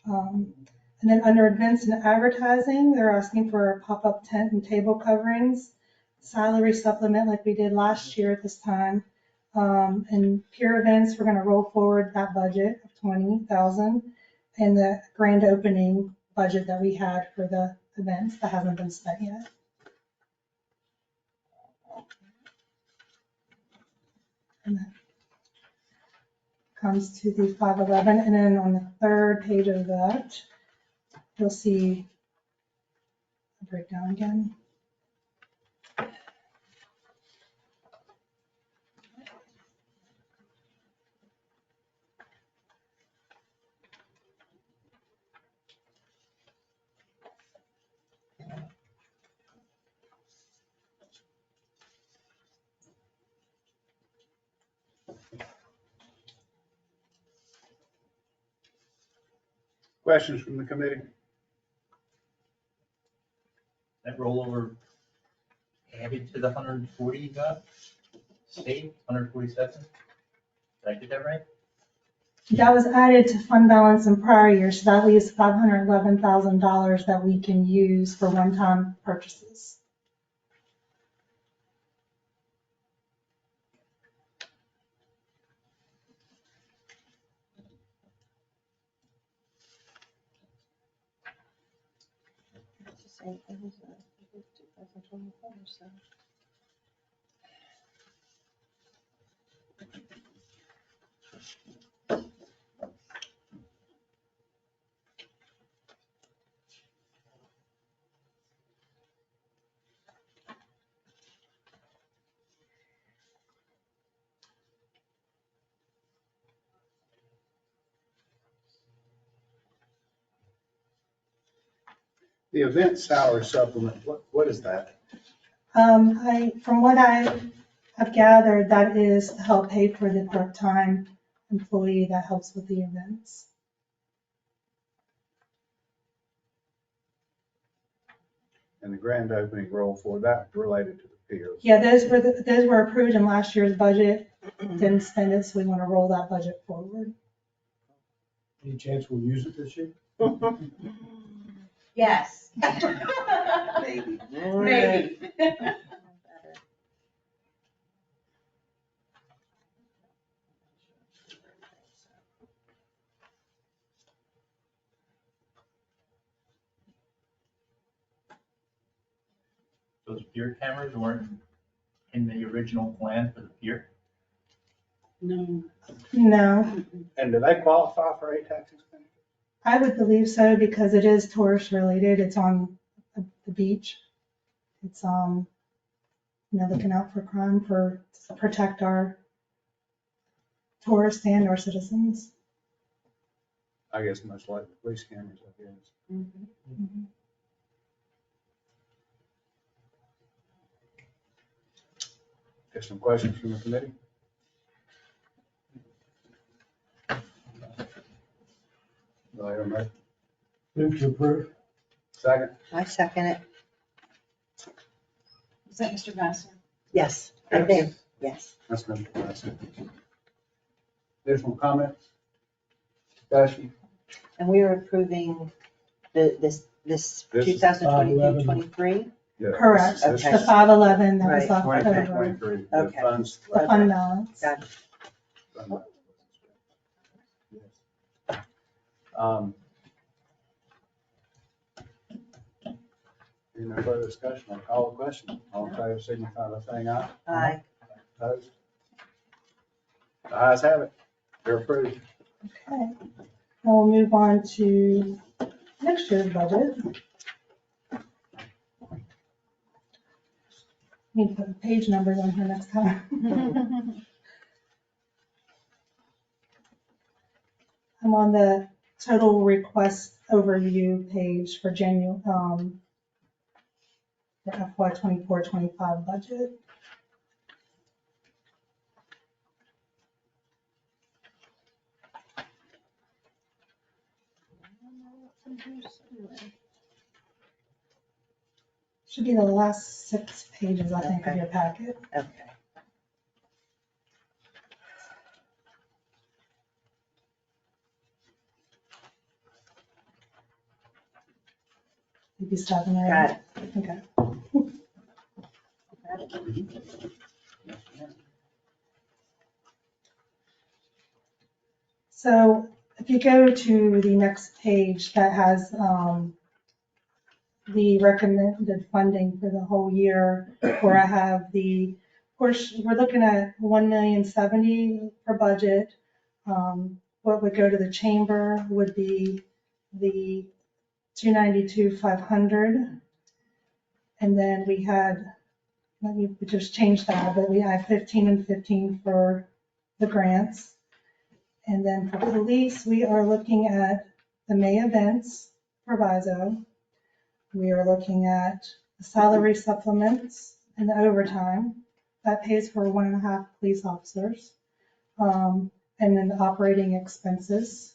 And then under events and advertising, they're asking for a pop-up tent and table coverings, salary supplement like we did last year at this time. And pier events, we're gonna roll forward that budget of 20,000 and the grand opening budget that we had for the events that hasn't been spent yet. And that comes to the 511, and then on the third page of that, you'll see a breakdown again. Questions from the committee? That rollover added to the 140 you got? Stayed 147? Did I get that right? That was added to fund balance in prior years, so that leaves $511,000 that we can use for one-time purchases. It's the same thing as 2024, so. The event salary supplement, what is that? From what I have gathered, that is to help pay for the part-time employee that helps with the events. And the grand opening roll for that related to the piers? Yeah, those were approved in last year's budget, didn't spend it, so we want to roll that budget forward. Any chance we'll use it this year? Yes. Maybe. Maybe. Those pier cameras weren't in the original plan for the pier? No. No, And do they qualify for ATAX expenditure? I would believe so because it is tourist related. It's on the beach. It's, looking out for crime to protect our tourists and our citizens. I guess much like the police cameras, I guess. Mhm. There's some questions from the committee? Do I hear a motion? Move to approve. Second? I second it. Is that Mr. Vassar? Yes, I think, yes. That's Mr. President. Additional comments? Discussion? And we are approving this This is 2022-23? Yeah, Correct. this is- The 511 that was Right. left 22, over, 23, the Okay. funds. the fund balance. Got it. Yes. Um, Any further discussion? I'll call the question. All in favor, signify by saying aye. Aye. Opposed? The ayes have it. They're approved. Okay. Now we'll move on to next year's budget. Need to put the page numbers on here next time. I'm on the total request overview page for for FY 24-25 budget. Should be the last 6 pages, I think, of your packet. Okay. Maybe 7 or 8. Got it. Okay. So if you go to the next page that has the recommended funding for the whole year, where I have the portion, we're looking at 1,070,000 for budget. What would go to the chamber would be the 292,500. And then we had, we just changed that, but we have 15 and 15 for the grants. And then for police, we are looking at the May events proviso. We are looking at the salary supplements and the overtime. That pays for 1.5 police officers. And then the operating expenses.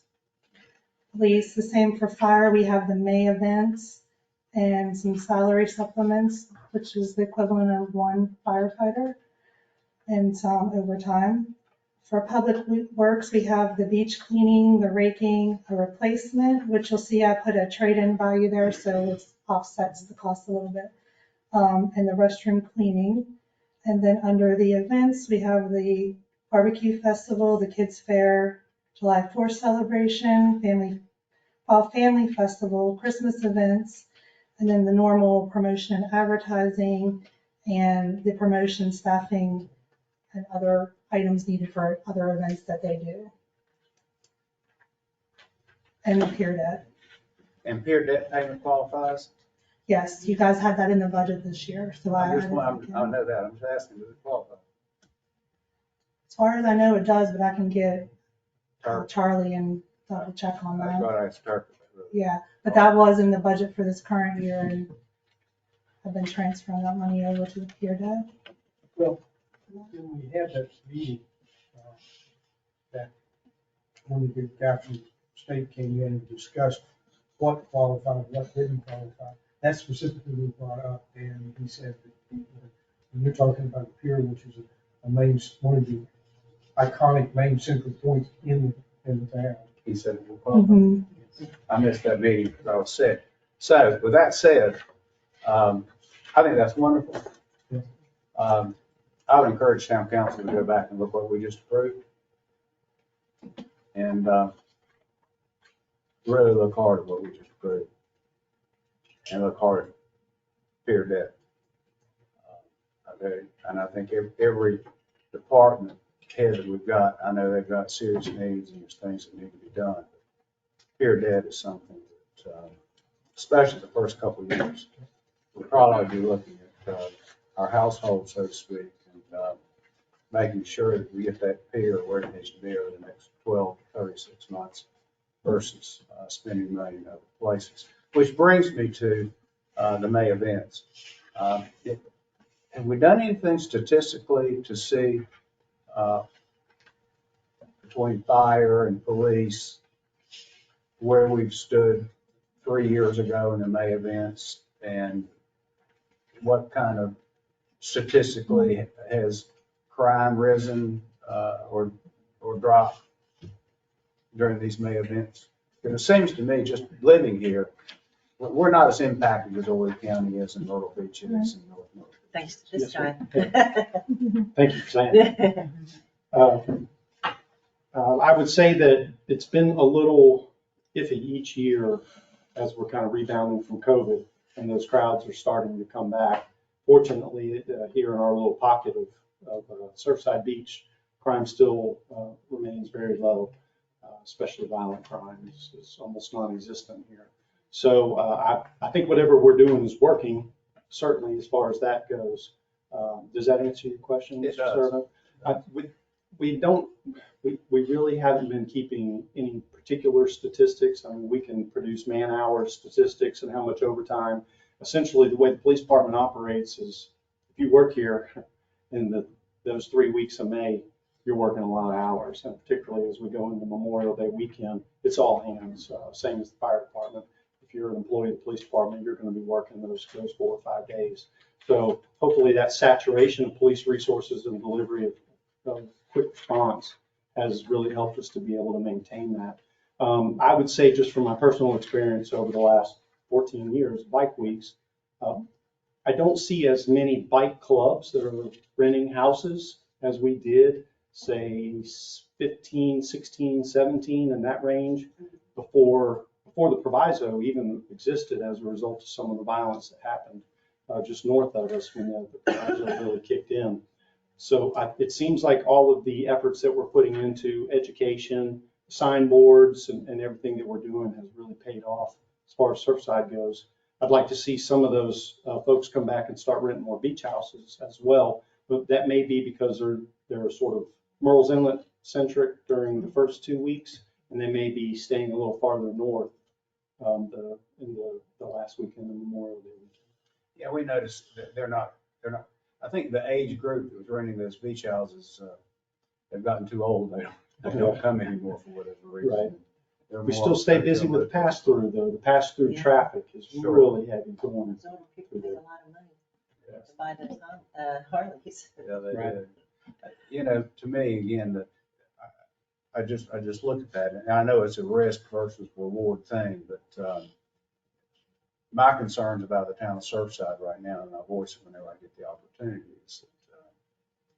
Police, the same for fire. We have the May events and some salary supplements, which is the equivalent of 1 firefighter, and some overtime. For public works, we have the beach cleaning, the raking, a replacement, which you'll see I put a trade-in value there, so it offsets the cost a little bit, and the restroom cleaning. And then under the events, we have the barbecue festival, the kids fair, July 4th celebration, fall family festival, Christmas events, and then the normal promotion and advertising, and the promotion staffing and other items needed for other events that they do. And the peer debt. And peer debt payment qualifies? Yes, you guys had that in the budget this year, so I I added know that, I'm just asking, does it qualify? as far as I know, it does, but I can get Charlie and double check on That's that. what I started with. Yeah, but that was in the budget for this current year, and I've been transferring that money over to the peer debt. Well, when we had that meeting, that one of the guys from the state came in and discussed what qualified, what didn't qualify. That specifically was brought up, and he said that when you're talking about the pier, which is a main, one of the iconic main central points in the town. He said it will qualify. Mhm. I missed that meeting because I was sick. So with that said, I think that's wonderful. I would encourage town council to go back and look what we just approved. And really look hard at what we just approved. And look hard at peer debt. Okay, and I think every department head that we've got, I know they've got serious needs and there's things that need to be done. Peer debt is something that, especially the first couple of years, we'll probably be looking at our household, so to speak, and making sure that we get that peer where it needs to be over the next 12 to 36 months versus spending money in other places. Which brings me to the May events. Have we done anything statistically to see between fire and police where we've stood 3 years ago in the May events, and what kind of statistically has crime risen or dropped during these May events? Because it seems to me, just living here, we're not as impacted as Horry County is and Myrtle Beach is and North Myrtle. Thanks to this Yes, ma'am. time. Thank you for saying that. I would say that it's been a little iffy each year as we're kind of rebounding from COVID and those crowds are starting to come back. Fortunately, here in our little pocket of Surfside Beach, crime still remains very low, especially violent crime is almost non-existent here. So I think whatever we're doing is working, certainly as far as that goes. Does that answer your question, It Mr. does. Servant? We really haven't been keeping any particular statistics. I mean, we can produce man-hour statistics and how much overtime. Essentially, the way the police department operates is if you work here in those 3 weeks of May, you're working a lot of hours. And particularly as we go into Memorial Day weekend, it's all hands, same as the fire department. if you're an employee of the police department, you're going to be working those 4 or 5 days. So hopefully that saturation of police resources and delivery of quick response has really helped us to be able to maintain that. I would say just from my personal experience over the last 14 years, bike weeks, I don't see as many bike clubs that are renting houses as we did, say 15, 16, 17 in that range before the proviso even existed as a result of some of the violence that happened just north of us when the proviso really kicked in. So it seems like all of the efforts that we're putting into education, signboards, and everything that we're doing has really paid off as far as Surfside goes. I'd like to see some of those folks come back and start renting more beach houses as well, but that may be because they're sort of Murrells Inlet centric during the first 2 weeks, and they may be staying a little farther north in the last weekend of Memorial Day weekend. Yeah, we noticed that they're not, I think the age group that was renting those beach houses, they've gotten too old. They don't come anymore for whatever reason. Right. They're We more still stay busy with the pass-through, though. The pass-through Yeah. traffic is Sure. really heavy going. So people make a lot of money Yes. to buy those Harleys. Yeah, they Right. did. You know, to me, again, I just look at that, and I know it's a risk versus reward thing, but my concerns about the town of Surfside right now, and I voice it whenever I get the opportunity, is that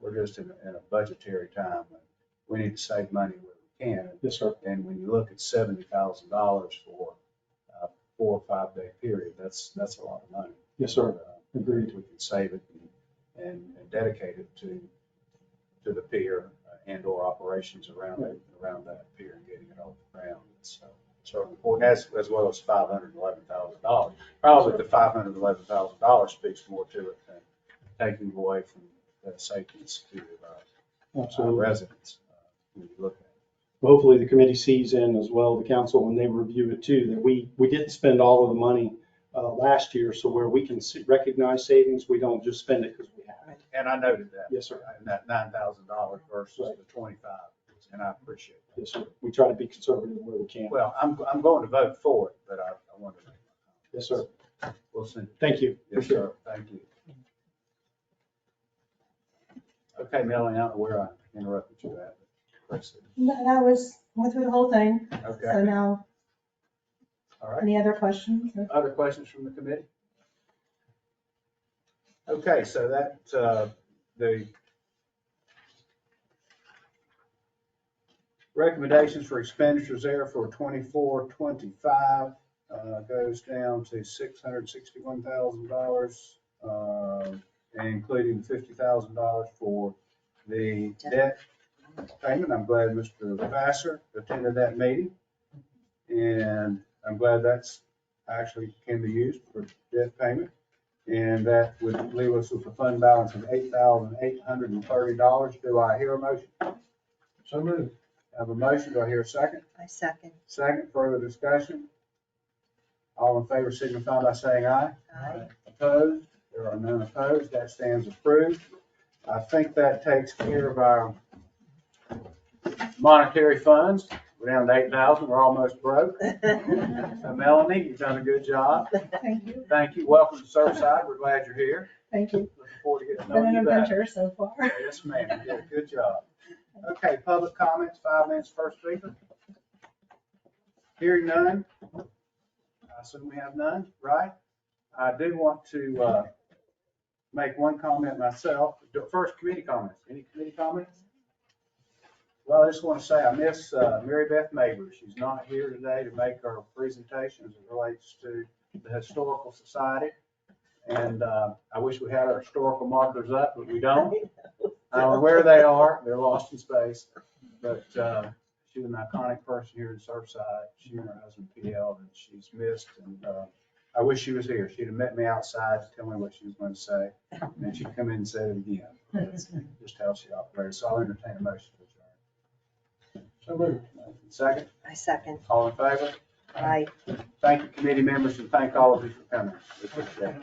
we're just in a budgetary time when we need to save money where we can. Yes, sir. And when you look at $70,000 for a 4 or 5 day period, that's a lot of money. Yes, sir. Agreed. We can save it and dedicate it to the pier and or operations around that pier and getting it off the ground. It's certainly important, as well as $511,000. Probably the $511,000 speaks more to it than taking away from the safety and security of our Absolutely. residents when you look at it. Hopefully the committee sees in as well, the council, when they review it too, that we didn't spend all of the money last year. So where we can recognize savings, we don't just spend it because we have it. And I noted that. Yes, sir. And that $9,000 versus the 25, and I appreciate that. Yes, sir. We try to be conservative where we can. Well, I'm going to vote for it, but I wanted to make my Yes, sir. comments. We'll send it. Thank you. Yes, sir. Thank you. Okay, Melanie, I don't know where I interrupted you at. But That went through the whole thing. So okay, now, all right. any other questions? Other questions from the committee? Okay, so that, the recommendations for expenditures there for 24-25 goes down to $661,000, including $50,000 for the debt payment. I'm glad Mr. Vassar attended that meeting, and I'm glad that's actually can be used for debt payment. And that would leave us with a fund balance of $8,830. Do I hear a motion? So moved. Have a motion. Do I hear a second? I second. Second, further discussion? All in favor signify by saying aye. Aye. Opposed? There are none opposed. That stands approved. I think that takes care of our monetary funds. We're down to 8,000. We're almost broke. So Melanie, you've done a good job. Thank you. Thank you. Welcome to Surfside. We're glad you're here. Thank you. Looking forward to getting It's to been know an you better. adventure so far. Yes, ma'am. You did a good job. Okay, public comments, 5 minutes, first speaker. Hearing none. I assume we have none, right? I do want to make one comment myself. First, committee comments. Any committee comments? Well, I just want to say I miss Mary Beth Mabry. She's not here today to make her presentation as it relates to the Historical Society. And I wish we had our historical markers up, but we don't. I don't know where they are. They're lost in space. But she was an iconic person here in Surfside. She and her husband PL, and she's missed. And I wish she was here. She'd have met me outside to tell me what she was going to say. And then she'd come in and say it again. Just how she operates. So I'll entertain a motion to adjourn. So moved. Second, I second. all in favor? Aye. Thank you, committee members, and thank all of you for coming. We appreciate it.